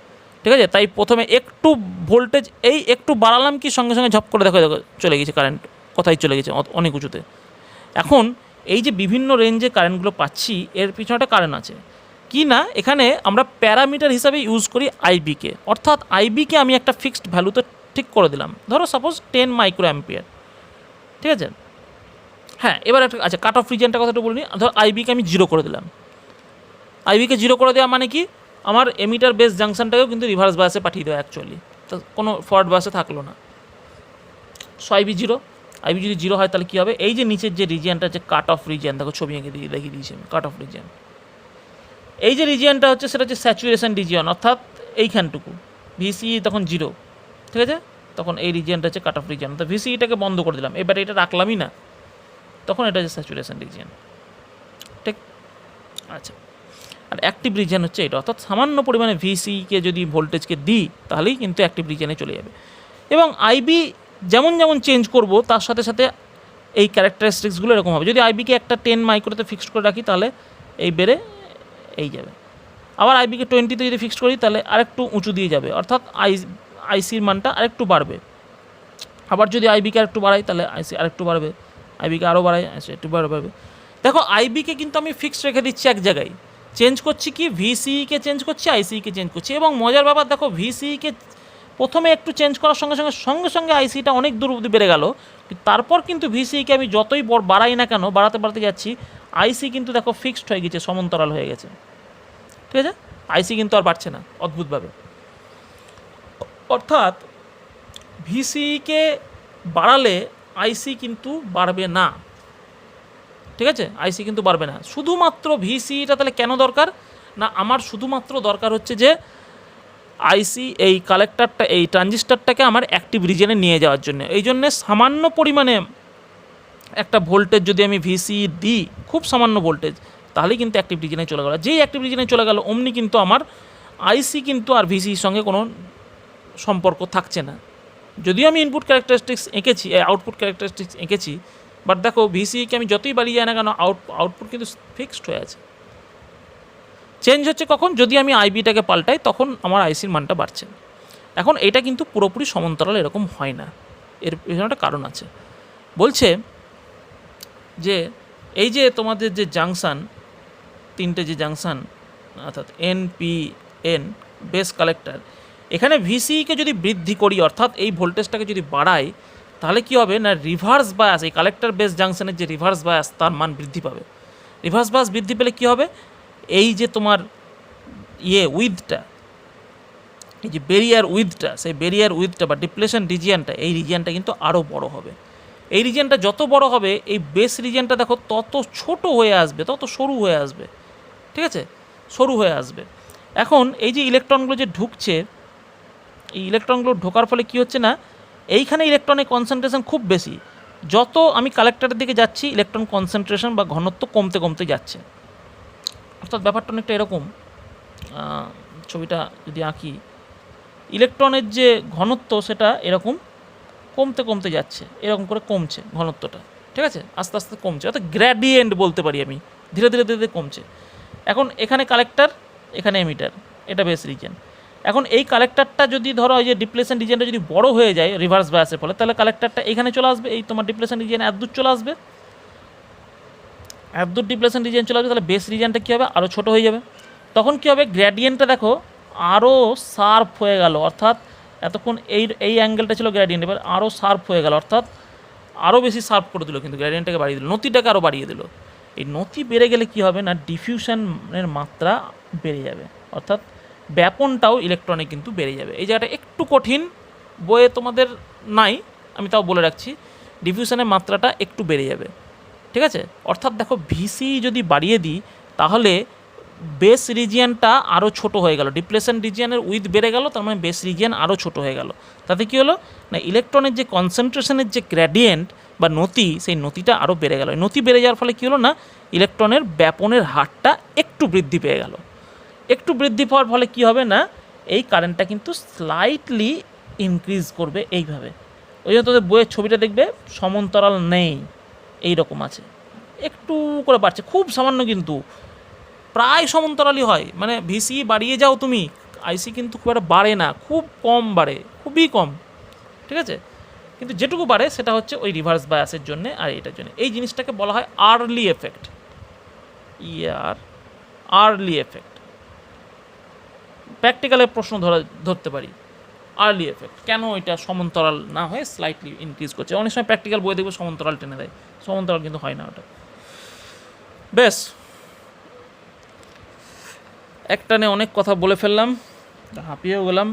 ঠিক আছে, তাই প্রথমে একটু ভোল্টেজ এই একটু বাড়ালাম, কি সঙ্গে সঙ্গে ঝপ করে দেখো দেখো চলে গেছে কারেন্ট, কোথায় চলে গেছে, অনেক উঁচুতে। এখন এই যে বিভিন্ন রেঞ্জে কারেন্টগুলো পাচ্ছি, এর পিছনে একটা কারণ আছে কি না, এখানে আমরা প্যারামিটার হিসাবে ইউজ করি আইবিকে, অর্থাৎ আইবিকে আমি একটা ফিক্সড ভ্যালুতে ঠিক করে দিলাম, ধরো সাপোজ 10 মাইক্রো অ্যাম্পিয়ার। ঠিক আছে, হ্যাঁ এবার একটা আচ্ছা কাট অফ রিজিয়নটা কথাটা বলিনি, ধর আইবিকে আমি 0 করে দিলাম। আইবিকে 0 করে দেওয়া মানে কি, আমার এমিটার বেস জাংশনটাকেও কিন্তু রিভার্স বায়াসে পাঠিয়ে দেওয়া অ্যাকচুয়ালি, তো কোনো ফরওয়ার্ড বায়াসে থাকলো না। সো আইবি 0, আইবি যদি 0 হয় তাহলে কী হবে, এই যে নিচের যে রিজিয়নটা হচ্ছে কাট অফ রিজিয়ন, দেখো ছবি এঁকে দেখিয়ে দিয়েছি আমি, কাট অফ রিজিয়ন, এই যে রিজিয়নটা হচ্ছে সেটা হচ্ছে স্যাচুরেশন রিজিয়ন, অর্থাৎ এইখানটুকু ভিসিই তখন 0। ঠিক আছে, তখন এই রিজিয়নটা হচ্ছে কাট অফ রিজিয়ন, তো ভিসিইটাকে বন্ধ করে দিলাম, এবার এটা রাখলামই না, তখন এটা হচ্ছে স্যাচুরেশন রিজিয়ন। ঠিক, আচ্ছা আর অ্যাক্টিভ রিজিয়ন হচ্ছে এটা, অর্থাৎ সামান্য পরিমাণে ভিসিকে যদি ভোল্টেজকে দিই তাহলেই কিন্তু অ্যাক্টিভ রিজিয়নে চলে যাবে। এবং আইবি যেমন যেমন চেঞ্জ করব তার সাথে সাথে এই ক্যারেক্টারিস্টিক্সগুলো এরকম হবে। যদি আইবিকে একটা 10 মাইক্রোতে ফিক্সড করে রাখি তাহলে এই বেড়ে এই যাবে, আবার আইবিকে 20তে যদি ফিক্সড করি তাহলে আরেকটু উঁচু দিয়ে যাবে, অর্থাৎ আইসির মানটা আরেকটু বাড়বে। আবার যদি আইবিকে আরেকটু বাড়াই তাহলে আইসি আরেকটু বাড়বে, আইবিকে আরও বাড়াই আইসি একটু বাড়বে। দেখো আইবিকে কিন্তু আমি ফিক্সড রেখে দিচ্ছি এক জায়গায়, চেঞ্জ করছি কি ভিসিইকে চেঞ্জ করছি, আইসিইকে চেঞ্জ করছি। এবং মজার ব্যাপার দেখো, ভিসিইকে প্রথমে একটু চেঞ্জ করার সঙ্গে সঙ্গে সঙ্গে সঙ্গে আইসিটা অনেক দূর অবধি বেড়ে গেল, তারপর কিন্তু ভিসিইকে আমি যতই বাড়াই না কেন, বাড়াতে বাড়াতে যাচ্ছি, আইসি কিন্তু দেখো ফিক্সড হয়ে গেছে, সমান্তরাল হয়ে গেছে। ঠিক আছে, আইসি কিন্তু আর বাড়ছে না অদ্ভুতভাবে, অর্থাৎ ভিসিইকে বাড়ালে আইসি কিন্তু বাড়বে না। ঠিক আছে, আইসি কিন্তু বাড়বে না, শুধুমাত্র ভিসিইটা তাহলে কেন দরকার না, আমার শুধুমাত্র দরকার হচ্ছে যে আইসি এই কালেক্টারটা এই ট্রানজিস্টারটাকে আমার অ্যাক্টিভ রিজিয়নে নিয়ে যাওয়ার জন্য, এই জন্যে সামান্য পরিমাণে একটা ভোল্টেজ যদি আমি ভিসি দিই, খুব সামান্য ভোল্টেজ, তাহলেই কিন্তু অ্যাক্টিভ রিজনে চলে গেল। যেই অ্যাক্টিভ রিজনে চলে গেল অমনি কিন্তু আমার আইসি কিন্তু আর ভিসির সঙ্গে কোনো সম্পর্ক থাকছে না। যদিও আমি ইনপুট ক্যারেক্টারিস্টিক্স এঁকেছি, আউটপুট ক্যারেক্টারিস্টিক্স এঁকেছি, বাট দেখো ভিসিকে আমি যতই বাড়িয়ে যায় না কেন আউটপুট কিন্তু ফিক্সড হয়ে আছে। চেঞ্জ হচ্ছে কখন? যদি আমি আইবিটাকে পাল্টাই তখন আমার আইসির মানটা বাড়ছে। এখন এটা কিন্তু পুরোপুরি সমান্তরাল এরকম হয় না, এর পেছনে একটা কারণ আছে। বলছে যে এই যে তোমাদের যে জাংশন, তিনটে যে জাংশন অর্থাৎ N P N base collector, এখানে ভিসিকে যদি বৃদ্ধি করি অর্থাৎ এই ভোল্টেজটাকে যদি বাড়াই, তাহলে কি হবে না রিভার্স বায়াস, এই কালেক্টর বেস জাংশনের যে রিভার্স বায়াস তার মান বৃদ্ধি পাবে। রিভার্স বায়াস বৃদ্ধি পেলে কি হবে, এই যে তোমার উইথটা, এই যে ব্যারিয়ার উইথটা, সেই ব্যারিয়ার উইথটা বা ডিপ্লেশন রিজিয়ানটা, এই রিজিয়ানটা কিন্তু আরও বড় হবে। এই রিজিয়ানটা যত বড় হবে এই বেস রিজিয়ানটা দেখো তত ছোট হয়ে আসবে, তত সরু হয়ে আসবে, ঠিক আছে, সরু হয়ে আসবে। এখন এই যে ইলেকট্রনগুলো যে ঢুকছে, এই ইলেকট্রনগুলো ঢোকার ফলে কি হচ্ছে না, এইখানে ইলেকট্রনের কনসেন্ট্রেশন খুব বেশি। যত আমি কালেক্টরের দিকে যাচ্ছি ইলেকট্রন কনসেন্ট্রেশন বা ঘনত্ব কমতে কমতে যাচ্ছে। অর্থাৎ ব্যাপারটা অনেকটা এরকম, ছবিটা যদি আঁকি, ইলেকট্রনের যে ঘনত্ব সেটা এরকম কমতে কমতে যাচ্ছে, এরকম করে কমছে ঘনত্বটা, ঠিক আছে, আস্তে আস্তে কমছে, অর্থাৎ গ্র্যাডিয়েন্ট বলতে পারি আমি, ধীরে ধীরে ধীরে ধীরে কমছে। এখন এখানে কালেক্টর, এখানে এমিটার, এটা বেস রিজিয়ন। এখন এই কালেক্টরটা যদি ধরো এই যে ডিপ্লেশন রিজিয়নটা যদি বড় হয়ে যায় রিভার্স বায়াসের ফলে, তাহলে কালেক্টরটা এখানে চলে আসবে, এই তোমার ডিপ্লেশন রিজিয়ন এতদূর চলে আসবে, এতদূর ডিপ্লেশন রিজিয়ন চলে আসবে, তাহলে বেস রিজিয়নটা কী হবে, আরও ছোটো হয়ে যাবে। তখন কী হবে, গ্র্যাডিয়েন্টটা দেখো আরও শার্প হয়ে গেল, অর্থাৎ এতক্ষণ এই অ্যাঙ্গেলটা ছিল গ্র্যাডিয়েন্ট, এবার আরও শার্প হয়ে গেল, অর্থাৎ আরও বেশি শার্প করে দিল, কিন্তু গ্র্যাডিয়েন্টটাকে বাড়িয়ে দিল, নতিটাকে আরও বাড়িয়ে দিল। এই নতি বেড়ে গেলে কি হবে না, ডিফিউশনের মাত্রা বেড়ে যাবে, অর্থাৎ ব্যাপনটাও ইলেকট্রনে কিন্তু বেড়ে যাবে। এই জায়গাটা একটু কঠিন, বইয়ে তোমাদের নাই, আমি তাও বলে রাখছি, ডিফিউশনের মাত্রাটা একটু বেড়ে যাবে, ঠিক আছে। অর্থাৎ দেখো ভিসি যদি বাড়িয়ে দিই তাহলে বেস রিজিয়ানটা আরও ছোট হয়ে গেল, ডিপ্লেশন রিজিয়ানের উইথ বেড়ে গেল, তার মানে বেস রিজিয়ান আরও ছোট হয়ে গেল। তাতে কী হলো না, ইলেকট্রনের যে কনসেন্ট্রেশনের যে গ্র্যাডিয়েন্ট বা নতি, সেই নতিটা আরও বেড়ে গেল। নতি বেড়ে যাওয়ার ফলে কী হলো না, ইলেকট্রনের ব্যাপনের হারটা একটু বৃদ্ধি পেয়ে গেল। একটু বৃদ্ধি পাওয়ার ফলে কী হবে না, এই কারেন্টটা কিন্তু স্লাইটলি ইনক্রিজ করবে এইভাবে। ওই জন্য তোদের বইয়ের ছবিটা দেখবে সমান্তরাল নেই, এই রকম আছে, একটু করে বাড়ছে, খুব সামান্য, কিন্তু প্রায় সমান্তরালই হয়। মানে ভিসি বাড়িয়ে যাও তুমি, আইসি কিন্তু খুব একটা বাড়ে না, খুব কম বাড়ে, খুবই কম, ঠিক আছে। কিন্তু যেটুকু বাড়ে সেটা হচ্ছে ওই রিভার্স বায়াসের জন্যে আর এটার জন্য। এই জিনিসটাকে বলা হয় আর্লি এফেক্ট, আর্লি এফেক্ট। প্র্যাকটিক্যালের প্রশ্ন ধরতে পারি, আর্লি এফেক্ট কেন এটা সমান্তরাল না হয়ে স্লাইটলি ইনক্রিজ করছে। অনেক সময় প্র্যাকটিক্যাল বই দেখবে সমান্তরাল টেনে দেয়, সমান্তরাল কিন্তু হয় না ওটা। বেশ, একটানে অনেক কথা বলে ফেললাম, হাঁপিয়েও গেলাম।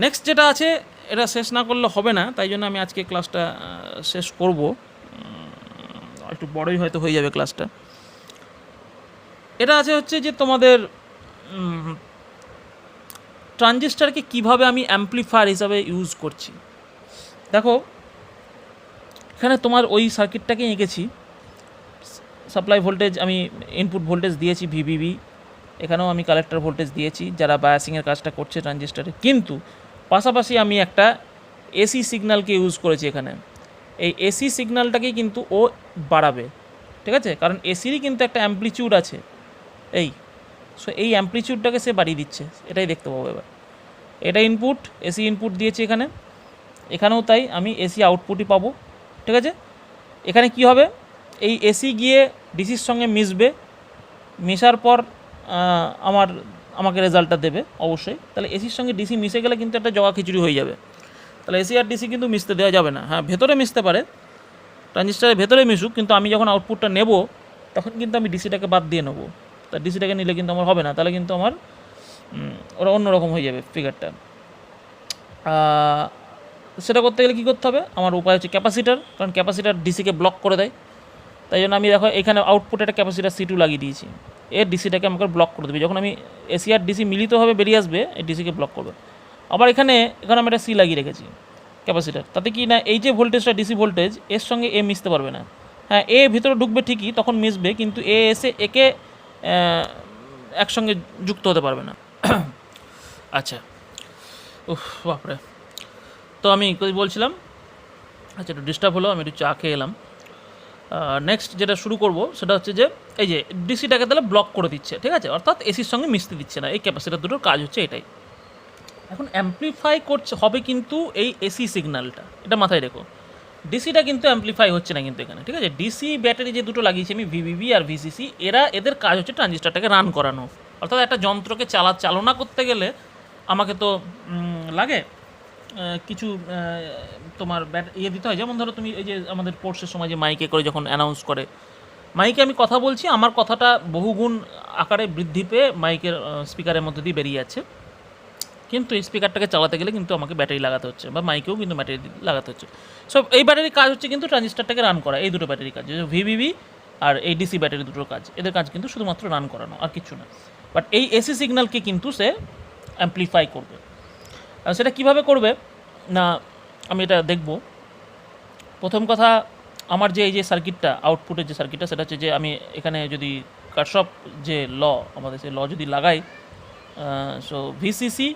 নেক্সট যেটা আছে এটা শেষ না করলে হবে না, তাই জন্য আমি আজকে ক্লাসটা শেষ করব, একটু বড়ই হয়তো হয়ে যাবে ক্লাসটা। এটা আছে হচ্ছে যে তোমাদের ট্রানজিস্টারকে কিভাবে আমি অ্যাম্পলিফায়ার হিসাবে ইউজ করছি। দেখো এখানে তোমার ওই সার্কিটটাকে এঁকেছি, সাপ্লাই ভোল্টেজ আমি ইনপুট ভোল্টেজ দিয়েছি ভিভিবি, এখানেও আমি কালেক্টর ভোল্টেজ দিয়েছি যারা বায়াসিংয়ের কাজটা করছে ট্রানজিস্টারে, কিন্তু পাশাপাশি আমি একটা এসি সিগন্যালকে ইউজ করেছি এখানে। এই এসি সিগন্যালটাকেই কিন্তু ও বাড়াবে, ঠিক আছে, কারণ এসিরই কিন্তু একটা অ্যাম্পলিটিউড আছে, সো এই অ্যাম্পলিটিউডটাকে সে বাড়িয়ে দিচ্ছে, এটাই দেখতে পাবো। এবার এটা ইনপুট, এসি ইনপুট দিয়েছি এখানে, এখানেও তাই আমি এসি আউটপুটই পাবো, ঠিক আছে। এখানে কি হবে, এই এসি গিয়ে ডিসির সঙ্গে মিশবে, মেশার পর আমাকে রেজাল্টটা দেবে অবশ্যই। তাহলে এসির সঙ্গে ডিসি মিশে গেলে কিন্তু একটা জগা খিচুড়ি হয়ে যাবে, তাহলে এসি আর ডিসি কিন্তু মিশতে দেওয়া যাবে না। হ্যাঁ, ভেতরে মিশতে পারে, ট্রানজিস্টারের ভেতরে মিশুক, কিন্তু আমি যখন আউটপুটটা নেব তখন কিন্তু আমি ডিসিটাকে বাদ দিয়ে নেবো, তা ডিসিটাকে নিলে কিন্তু আমার হবে না, তাহলে কিন্তু আমার ওরা অন্যরকম হয়ে যাবে ফিগারটা। সেটা করতে গেলে কী করতে হবে, আমার উপায় হচ্ছে ক্যাপাসিটার, কারণ ক্যাপাসিটার ডিসিকে ব্লক করে দেয়। তাই জন্য আমি দেখো এখানে আউটপুটে একটা ক্যাপাসিটার C2 লাগিয়ে দিয়েছি, এর ডিসিটাকে আমাকে ব্লক করে দেবে। যখন আমি এসি আর ডিসি মিলিত হবে বেরিয়ে আসবে, এই ডিসিকে ব্লক করবে। আবার এখানে আমি একটা C লাগিয়ে রেখেছি, ক্যাপাসিটার, তাতে কি না এই যে ভোল্টেজটা ডিসি ভোল্টেজ এর সঙ্গে এ মিশতে পারবে না। হ্যাঁ, এ ভিতরে ঢুকবে ঠিকই, তখন মিশবে, কিন্তু এ এসে একে একসঙ্গে যুক্ত হতে পারবে না। আচ্ছা, উফ বাপরে। তো আমি বলছিলাম, আচ্ছা একটু ডিস্টার্ব হলো, আমি একটু চা খেয়ে এলাম। নেক্সট যেটা শুরু করব সেটা হচ্ছে যে এই যে ডিসিটাকে তাহলে ব্লক করে দিচ্ছে, ঠিক আছে, অর্থাৎ এসির সঙ্গে মিশতে দিচ্ছে না। এই ক্যাপাসিটার দুটোর কাজ হচ্ছে এটাই। এখন অ্যাম্প্লিফাই করছে হবে কিন্তু এই এসি সিগন্যালটা, এটা মাথায় রেখো। ডিসিটা কিন্তু অ্যাম্প্লিফাই হচ্ছে না কিন্তু এখানে, ঠিক আছে। ডিসি ব্যাটারি যে দুটো লাগিয়েছি আমি, ভিভিভি আর ভিসিসি, এদের কাজ হচ্ছে ট্রানজিস্টারটাকে রান করানো। অর্থাৎ একটা যন্ত্রকে চালনা করতে গেলে আমাকে তো লাগে কিছু তোমার দিতে হয়। যেমন ধরো তুমি এই যে আমাদের কোর্সের সময় যে মাইকে করে যখন অ্যানাউন্স করে, মাইকে আমি কথা বলছি, আমার কথাটা বহুগুণ আকারে বৃদ্ধি পেয়ে মাইকের স্পিকারের মধ্যে দিয়ে বেরিয়ে যাচ্ছে, কিন্তু এই স্পিকারটাকে চালাতে গেলে কিন্তু আমাকে ব্যাটারি লাগাতে হচ্ছে, বা মাইকেও কিন্তু ব্যাটারি লাগাতে হচ্ছে। সো এই ব্যাটারির কাজ হচ্ছে কিন্তু ট্রানজিস্টারটাকে রান করা। এই দুটো ব্যাটারির কাজ, ভিভিভি আর এই ডিসি ব্যাটারি দুটোর কাজ, এদের কাজ কিন্তু শুধুমাত্র রান করানো, আর কিছু না। বাট এই এসি সিগন্যালকে কিন্তু সে অ্যাম্প্লিফাই করবে। আর সেটা কীভাবে করবে না, আমি এটা দেখব। প্রথম কথা, আমার যে এই যে সার্কিটটা, আউটপুটের যে সার্কিটটা, সেটা হচ্ছে যে আমি এখানে যদি কারশফ যে ল, আমাদের সেই ল যদি লাগাই, সো ভিসিসি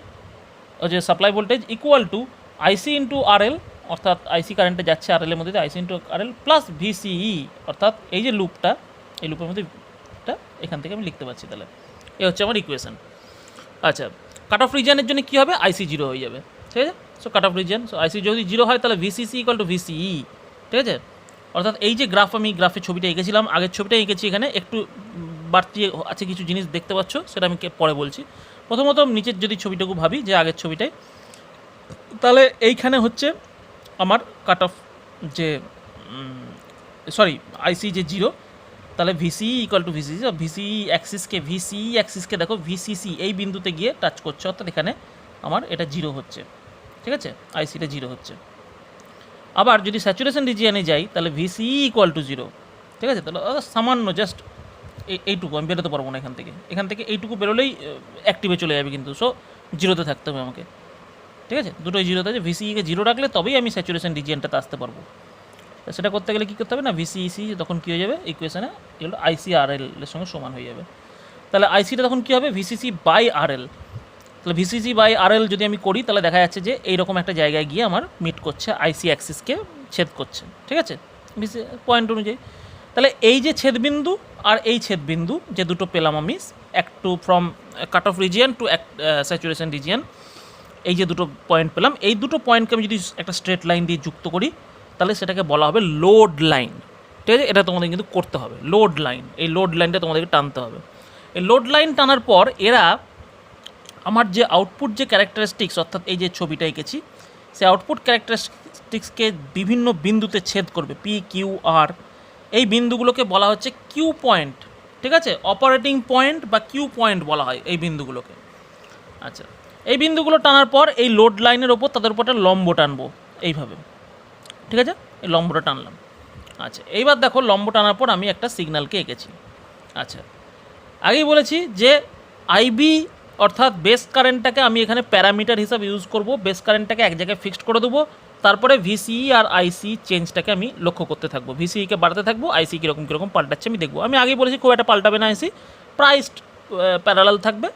যে supply voltage equal to IC into RL, অর্থাৎ আইসি কারেন্টে যাচ্ছে আরএলের মধ্যে, আইসি ইন্টু আরএল প্লাস ভিসিই, অর্থাৎ এই যে লুপটা, এই লুপের মধ্যে এখান থেকে আমি লিখতে পারছি। তাহলে এ হচ্ছে আমার ইকুয়েশন। আচ্ছা, কাট অফ রিজিয়নের জন্য কী হবে, আইসি জিরো হয়ে যাবে, ঠিক আছে। So cut off region, so IC যদি জিরো হয় তাহলে ভিসিসি ইকুয়াল টু ভিসিই, ঠিক আছে। অর্থাৎ এই যে আমি গ্রাফের ছবিটা এঁকেছিলাম, আগের ছবিটা এঁকেছি, এখানে একটু বাড়তি আছে কিছু জিনিস দেখতে পাচ্ছ, সেটা আমি পরে বলছি। প্রথমত নিচের যদি ছবিটুকু ভাবি যে আগের ছবিটায়, তাহলে এইখানে হচ্ছে আমার কাট অফ যে আইসি যে জিরো, তাহলে VCE equal to VCC, VCE অ্যাক্সিসকে দেখো ভিসিসি এই বিন্দুতে গিয়ে টাচ করছে, অর্থাৎ এখানে আমার এটা জিরো হচ্ছে, ঠিক আছে, আইসিটা জিরো হচ্ছে। আবার যদি স্যাচুরেশন রিজিয়নে যাই তাহলে ভিসিই ইকুয়াল টু জিরো, ঠিক আছে। তাহলে সামান্য জাস্ট এইটুকু আমি বেরোতে পারবো না এখান থেকে এইটুকু বেরোলেই অ্যাক্টিভে চলে যাবে, কিন্তু সো জিরোতে থাকতে হবে আমাকে, ঠিক আছে। দুটোই জিরোতে আছে, ভিসিইকে জিরো রাখলে তবেই আমি স্যাচুরেশন রিজিয়নটাতে আসতে পারবো। সেটা করতে গেলে কী করতে হবে না, ভিসিইসি তখন কী হয়ে যাবে ইকুয়েশনে, এগুলো আইসি আর এর সঙ্গে সমান হয়ে যাবে। তাহলে আইসিটা তখন কী হবে, ভিসিসি বাই আরএল। তাহলে ভিসিসি বাই আরএল যদি আমি করি, তাহলে দেখা যাচ্ছে যে এইরকম একটা জায়গায় গিয়ে আমার মিট করছে, আইসি অ্যাক্সিসকে ছেদ করছে, ঠিক আছে, পয়েন্ট অনুযায়ী। তাহলে এই যে ছেদবিন্দু আর এই ছেদবিন্দু যে দুটো পেলাম আমি, একটু from cut off region to saturation region, এই যে দুটো পয়েন্ট পেলাম, এই দুটো পয়েন্টকে আমি যদি একটা স্ট্রেট লাইন দিয়ে যুক্ত করি, তাহলে সেটাকে বলা হবে লোড লাইন, ঠিক আছে। এটা তোমাদের কিন্তু করতে হবে, লোড লাইন, এই লোড লাইনটা তোমাদেরকে টানতে হবে। এই লোড লাইন টানার পর এরা আমার যে আউটপুট যে ক্যারেক্টারিস্টিক্স, অর্থাৎ এই যে ছবিটা এঁকেছি, সেই আউটপুট ক্যারেক্টারিস্টিক্সকে বিভিন্ন বিন্দুতে ছেদ করবে, পি কিউ আর, এই বিন্দুগুলোকে বলা হচ্ছে কিউ পয়েন্ট, ঠিক আছে, অপারেটিং পয়েন্ট বা কিউ পয়েন্ট বলা হয় এই বিন্দুগুলোকে। আচ্ছা, এই বিন্দুগুলো টানার পর এই লোড লাইনের ওপর তাদের উপর একটা লম্ব টানবো এইভাবে, ঠিক আছে, এই লম্বটা টানলাম। আচ্ছা, এইবার দেখো লম্ব টানার পর আমি একটা সিগন্যালকে এঁকেছি। আচ্ছা, আগেই বলেছি যে আইবি অর্থাৎ বেস কারেন্টটাকে আমি এখানে প্যারামিটার হিসাবে ইউজ করব, বেস কারেন্টটাকে এক জায়গায় ফিক্সড করে দেবো, তারপরে ভিসিই আর আইসি চেঞ্জটাকে আমি লক্ষ্য করতে থাকবো, ভিসিইকে বাড়াতে থাকবো, আইসি কীরকম পাল্টাচ্ছে আমি দেখবো। আমি আগেই বলেছি খুব একটা পাল্টাবে না আইসি, প্রাইস প্যারালাল থাকবে,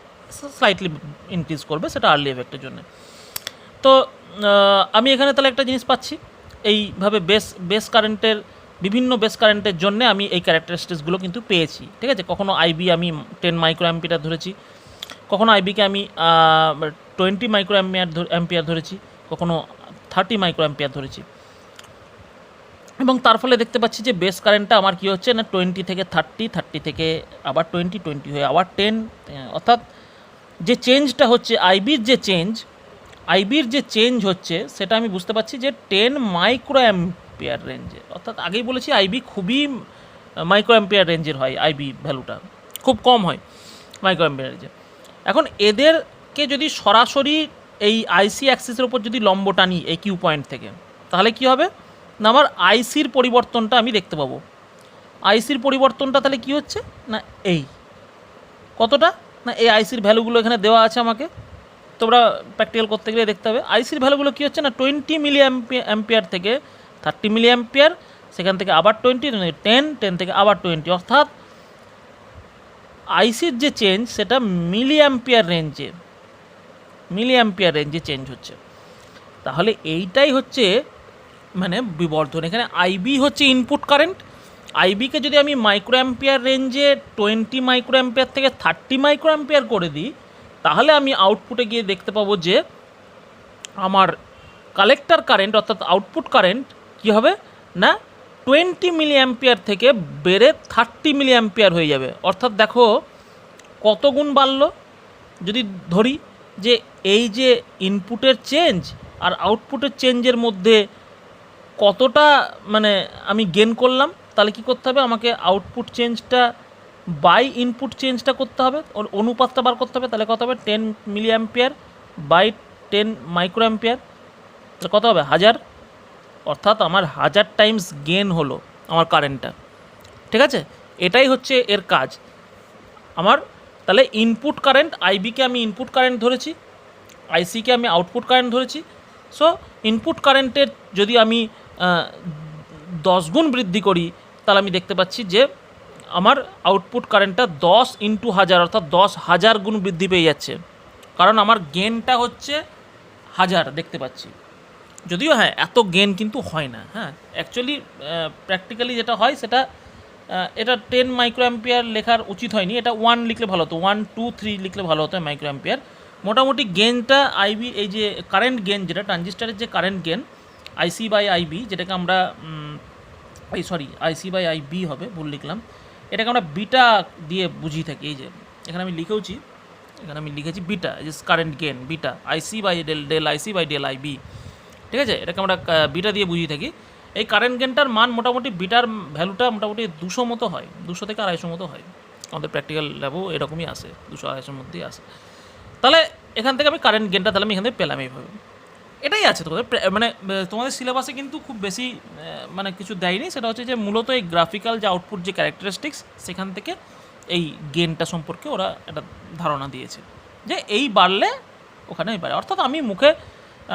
স্লাইটলি ইনক্রিজ করবে, সেটা আর্লি এফেক্টের জন্য। তো আমি এখানে তাহলে একটা জিনিস পাচ্ছি, এইভাবে বেস কারেন্টের বিভিন্ন বেস কারেন্টের জন্য আমি এই ক্যারেক্টারিস্টিক্সগুলো কিন্তু পেয়েছি, ঠিক আছে। কখনো আইবি আমি 10 মাইক্রো অ্যাম্পিয়ার ধরেছি, কখনো আইবিকে আমি 20 মাইক্রো অ্যাম্পিয়ার ধরেছি, কখনো 30 মাইক্রো অ্যাম্পিয়ার ধরেছি, এবং তার ফলে দেখতে পাচ্ছি যে বেস কারেন্টটা আমার কী হচ্ছে না 20 থেকে 30 থেকে আবার 20 হয়ে আবার 10, অর্থাৎ যে চেঞ্জটা হচ্ছে আইবির যে চেঞ্জ হচ্ছে সেটা আমি বুঝতে পারছি যে 10 মাইক্রো অ্যাম্পিয়ার রেঞ্জে, অর্থাৎ আগেই বলেছি আইবি খুবই মাইক্রো অ্যাম্পিয়ার রেঞ্জের হয়, আইবি ভ্যালুটা খুব কম হয় মাইক্রো অ্যাম্পিয়ার রেঞ্জে। এখন এদেরকে যদি সরাসরি এই আইসি অ্যাক্সিসের ওপর যদি লম্ব টানি এই কিউ পয়েন্ট থেকে, তাহলে কি হবে না আমার আইসির পরিবর্তনটা আমি দেখতে পাবো। আইসির পরিবর্তনটা তাহলে কি হচ্ছে না এই কতটা না এই আইসির ভ্যালুগুলো এখানে দেওয়া আছে আমাকে, তোমরা প্র্যাকটিক্যাল করতে গেলে দেখতে হবে আইসির ভ্যালুগুলো কী হচ্ছে না 20 মিলি অ্যাম্পিয়ার থেকে 30 মিলি অ্যাম্পিয়ার, সেখান থেকে আবার 20, 10 থেকে আবার 20, অর্থাৎ আইসির যে চেঞ্জ সেটা মিলি অ্যাম্পিয়ার রেঞ্জে চেঞ্জ হচ্ছে। তাহলে এইটাই হচ্ছে মানে বিবর্ধন। এখানে আইবি হচ্ছে ইনপুট কারেন্ট, আইবিকে যদি আমি মাইক্রো অ্যাম্পিয়ার রেঞ্জে 20 মাইক্রো অ্যাম্পিয়ার থেকে 30 মাইক্রো অ্যাম্পিয়ার করে দিই, তাহলে আমি আউটপুটে গিয়ে দেখতে পাবো যে আমার কালেক্টর কারেন্ট অর্থাৎ আউটপুট কারেন্ট কী হবে না 20 মিলি অ্যাম্পিয়ার থেকে বেড়ে 30 মিলি অ্যাম্পিয়ার হয়ে যাবে। অর্থাৎ দেখো কত গুণ বাড়লো। যদি ধরি যে এই যে ইনপুটের চেঞ্জ আর আউটপুটের চেঞ্জের মধ্যে কতটা মানে আমি গেন করলাম, তাহলে কি করতে হবে, আমাকে আউটপুট চেঞ্জটা বাই ইনপুট চেঞ্জটা করতে হবে, ওর অনুপাতটা বার করতে হবে। তাহলে কত হবে 10 milliampere by 10 microampere, কত হবে 1000, অর্থাৎ আমার 1000 টাইমস গেন হলো আমার কারেন্টটা। ঠিক আছে, এটাই হচ্ছে এর কাজ আমার। তাহলে ইনপুট কারেন্ট আইবিকে আমি ইনপুট কারেন্ট ধরেছি, আইসিকে আমি আউটপুট কারেন্ট ধরেছি। সো ইনপুট কারেন্টের যদি আমি 10 গুণ বৃদ্ধি করি, তাহলে আমি দেখতে পাচ্ছি যে আমার আউটপুট কারেন্টটা 10 × 1000 অর্থাৎ 10,000 গুণ বৃদ্ধি পেয়ে যাচ্ছে, কারণ আমার গেনটা হচ্ছে 1000 দেখতে পাচ্ছি। যদিও হ্যাঁ এত গেন কিন্তু হয় না, হ্যাঁ অ্যাকচুয়ালি প্র্যাকটিক্যালি যেটা হয় সেটা এটা 10 মাইক্রো অ্যাম্পিয়ার লেখার উচিত হয়নি, এটা 1 লিখলে ভালো হতো, 1 2 3 লিখলে ভালো হতো মাইক্রো অ্যাম্পিয়ার। মোটামুটি গেনটা আইবি এই যে কারেন্ট গেন যেটা ট্রানজিস্টারের যে current gain IC by IB, যেটাকে আমরা আইসি বাই আইবি হবে, ভুল লিখলাম, এটাকে আমরা বিটা দিয়ে বুঝিয়ে থাকি। এই যে এখানে আমি লিখেছি বিটা, এই যে current gain beta IC by del IC by del IB. ঠিক আছে, এটাকে আমরা বিটা দিয়ে বুঝিয়ে থাকি। এই কারেন্ট গেনটার মান মোটামুটি বিটার ভ্যালুটা মোটামুটি 200 মতো হয়, 200 থেকে 250 মতো হয়। আমাদের প্র্যাকটিক্যাল ল্যাবও এরকমই আসে, 200-250 মধ্যেই আসে। তাহলে এখান থেকে আমি কারেন্ট গেনটা তাহলে আমি এখান থেকে পেলাম এইভাবে। এটাই আছে তোমাদের মানে তোমাদের সিলেবাসে কিন্তু খুব বেশি মানে কিছু দেয়নি, সেটা হচ্ছে যে মূলত এই গ্রাফিক্যাল যে আউটপুট যে ক্যারেক্টারিস্টিক্স সেখান থেকে এই গেনটা সম্পর্কে ওরা একটা ধারণা দিয়েছে যে এই বাড়লে ওখানে বাড়ে। অর্থাৎ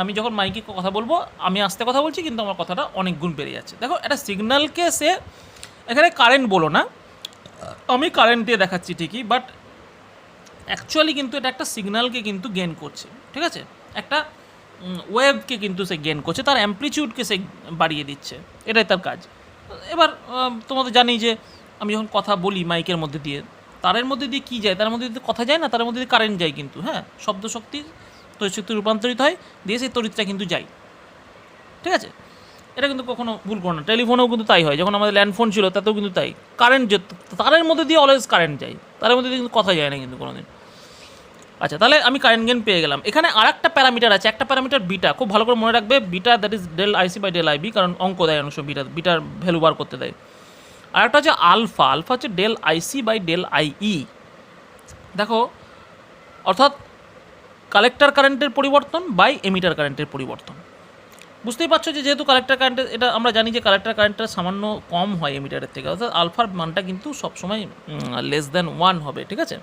আমি যখন মাইকে কথা বলবো আমি আস্তে কথা বলছি, কিন্তু আমার কথাটা অনেক গুণ বেড়ে যাচ্ছে। দেখো একটা সিগন্যালকে সে এখানে কারেন্ট বলো না, আমি কারেন্ট দিয়ে দেখাচ্ছি ঠিকই, বাট অ্যাকচুয়ালি কিন্তু এটা একটা সিগন্যালকে কিন্তু গেন করছে। ঠিক আছে, একটা ওয়েভকে কিন্তু সে গেন করছে, তার অ্যাম্প্লিটিউডকে সে বাড়িয়ে দিচ্ছে, এটাই তার কাজ। এবার তোমাদের জানি যে আমি যখন কথা বলি মাইকের মধ্যে দিয়ে, তারের মধ্যে দিয়ে কী যায়, তার মধ্যে দিয়ে কথা যায় না, তার মধ্যে দিয়ে কারেন্ট যায় কিন্তু, হ্যাঁ শব্দ শক্তি তড়িৎ শক্তি রূপান্তরিত হয়, দিয়ে সেই তড়িৎটা কিন্তু যায়। ঠিক আছে, এটা কিন্তু কখনো ভুল করো না। টেলিফোনেও কিন্তু তাই হয়, যখন আমাদের ল্যান্ডফোন ছিল তাতেও কিন্তু তাই, কারেন্ট যে তারের মধ্যে দিয়ে অলওয়েজ কারেন্ট যায়, তারের মধ্যে দিয়ে কিন্তু কথা যায় না কিন্তু কোনো দিন। আচ্ছা, তাহলে আমি কারেন্ট গেন পেয়ে গেলাম। এখানে আর একটা প্যারামিটার আছে, একটা প্যারামিটার বিটা, খুব ভালো করে মনে রাখবে, beta that is del IC by del IB, কারণ অঙ্ক দেয় অংশ বিটার ভ্যালু বার করতে দেয়। আর একটা হচ্ছে আলফা হচ্ছে del IC by del IE. দেখো অর্থাৎ কালেক্টর কারেন্টের পরিবর্তন বাই এমিটার কারেন্টের পরিবর্তন। বুঝতেই পারছো যে যেহেতু কালেক্টর কারেন্টের, এটা আমরা জানি যে কালেক্টর কারেন্টটা সামান্য কম হয় এমিটারের থেকে, অর্থাৎ আলফার মানটা কিন্তু সবসময় লেস দ্যান 1 হবে। ঠিক আছে,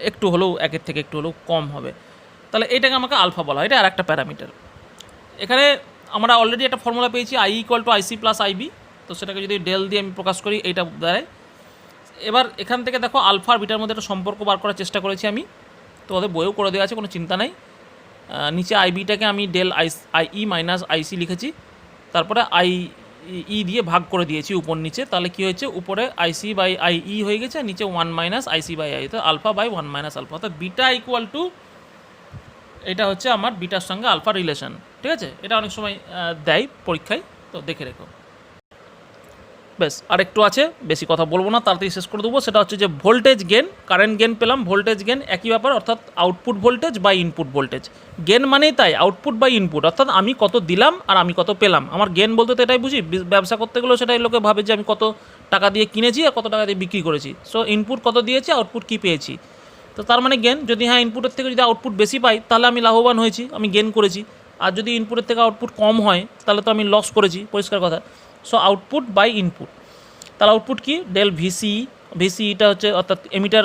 একটু হলেও একের থেকে একটু হলেও কম হবে, তাহলে এইটাকে আমাকে আলফা বলা হয়, এটা আর একটা প্যারামিটার। এখানে আমরা অলরেডি একটা ফর্মুলা পেয়েছি I equal to IC plus IB, তো সেটাকে যদি ডেল দিয়ে আমি প্রকাশ করি এইটা দাঁড়ায়। এবার এখান থেকে দেখো আলফা আর বিটার মধ্যে একটা সম্পর্ক বার করার চেষ্টা করেছি আমি, তো ওদের বইও করে দেওয়া আছে, কোনো চিন্তা নাই। নিচে আইবিটাকে আমি ডেল আইই মাইনাস আইসি লিখেছি, তারপরে আইই দিয়ে ভাগ করে দিয়েছি উপর নিচে, তাহলে কী হয়েছে, উপরে আইসি বাই আইই হয়ে গেছে, নিচে 1 মাইনাস আইসি বাই আই, তো আলফা বাই 1 মাইনাস আলফা, অর্থাৎ বিটা ইকুয়াল টু, এটা হচ্ছে আমার বিটার সঙ্গে আলফা রিলেশন। ঠিক আছে, এটা অনেক সময় দেয় পরীক্ষায়, তো দেখে রেখো। বেশ, আরেকটু আছে, বেশি কথা বলবো না, তাড়াতাড়ি শেষ করে দেবো। সেটা হচ্ছে যে ভোল্টেজ গেন, কারেন্ট গেন পেলাম, ভোল্টেজ গেন একই ব্যাপার, অর্থাৎ output voltage by input voltage. Gain মানেই তাই আউটপুট বাই ইনপুট, অর্থাৎ আমি কত দিলাম আর আমি কত পেলাম। আমার গেন বলতে তো এটাই বুঝি, ব্যবসা করতে গেলেও সেটাই লোকে ভাবে যে আমি কত টাকা দিয়ে কিনেছি আর কত টাকা দিয়ে বিক্রি করেছি। সো ইনপুট কত দিয়েছি, আউটপুট কী পেয়েছি, তো তার মানে গেন। যদি হ্যাঁ ইনপুটের থেকে যদি আউটপুট বেশি পাই তাহলে আমি লাভবান হয়েছি, আমি গেন করেছি। আর যদি ইনপুটের থেকে আউটপুট কম হয় তাহলে তো আমি লস করেছি, পরিষ্কার কথা। সো আউটপুট বাই ইনপুট, তাহলে আউটপুট কি, ডেল ভিসিটা হচ্ছে অর্থাৎ এমিটার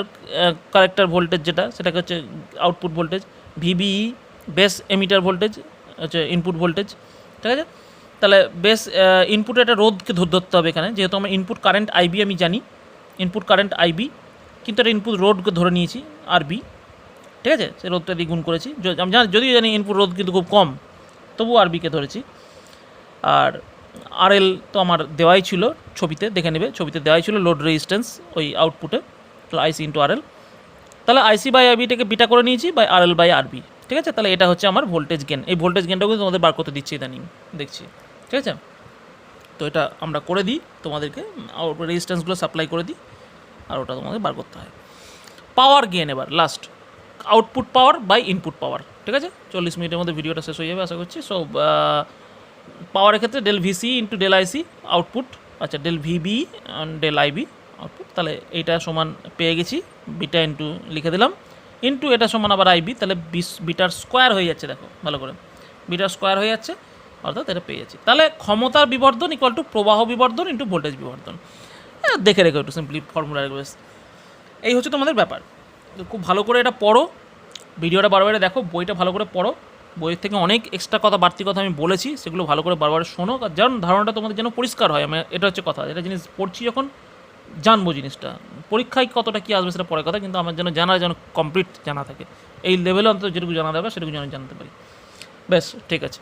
কারেক্টার ভোল্টেজ যেটা, সেটাকে হচ্ছে output voltage, VBE base emitter voltage হচ্ছে ইনপুট ভোল্টেজ, ঠিক আছে। তাহলে বেস ইনপুটে একটা রোধকে ধরতে হবে এখানে, যেহেতু আমার ইনপুট কারেন্ট আইবি আমি জানি, ইনপুট কারেন্ট আইবি, কিন্তু একটা ইনপুট রোধকে ধরে নিয়েছি আরবি, ঠিক আছে। সেই রোধটা দিয়ে গুণ করেছি, আমি যদিও জানি ইনপুট রোধ কিন্তু খুব কম, তবুও আরবিকে ধরেছি। আর আরএল তো আমার দেওয়াই ছিল, ছবিতে দেখে নেবে, ছবিতে দেওয়াই ছিল লোড রেজিস্ট্যান্স ওই আউটপুটে, তো আইসি ইন্টু আরএল। তাহলে আইসি বাই আরবিটাকে বিটা করে নিয়েছি বাই আরএল বাই আরবি, ঠিক আছে। তাহলে এটা হচ্ছে আমার ভোল্টেজ গেন, এই ভোল্টেজ গেনটাও কিন্তু তোমাদের বার করতে দিচ্ছি ইদানিং, দেখছি, ঠিক আছে। তো এটা আমরা করে দিই তোমাদেরকে, রেজিস্ট্যান্সগুলো সাপ্লাই করে দিই, আর ওটা তোমাদের বার করতে হয়। পাওয়ার গেন এবার last, output power by input power, ঠিক আছে। 40 মিনিটের মধ্যে ভিডিওটা শেষ হয়ে যাবে আশা করছি। সো পাওয়ারের ক্ষেত্রে del VC into del IC output, আচ্ছা del VB del IB output, তাহলে এইটা সমান পেয়ে গেছি, বিটা ইন্টু লিখে দিলাম, ইন্টু এটা সমান আবার আইবি, তাহলে 20 বিটার স্কোয়ার হয়ে যাচ্ছে, দেখো ভালো করে, বিটার স্কোয়ার হয়ে যাচ্ছে, অর্থাৎ এটা পেয়ে যাচ্ছি। তাহলে ক্ষমতার বিবর্ধন ইকুয়াল টু প্রবাহ বিবর্ধন ইন্টু ভোল্টেজ বিবর্ধন। দেখে রেখো একটু সিম্পলি ফর্মুলা বেশ, এই হচ্ছে তোমাদের ব্যাপার। তো খুব ভালো করে এটা পড়ো, ভিডিওটা বারবার দেখো, বইটা ভালো করে পড়ো, বইয়ের থেকে অনেক এক্সট্রা কথা বাড়তি কথা আমি বলেছি, সেগুলো ভালো করে বারবার শোনো, যেন ধারণাটা তোমাদের যেন পরিষ্কার হয়। আমি এটা হচ্ছে কথা, এটা জিনিস পড়ছি যখন জানবো জিনিসটা, পরীক্ষায় কতটা কী আসবে সেটা পরের কথা, কিন্তু আমার যেন যেন কমপ্লিট জানা থাকে, এই লেভেলে অন্তত যেটুকু জানা যাবে সেটুকু যেন জানতে পারি। বেশ ঠিক আছে।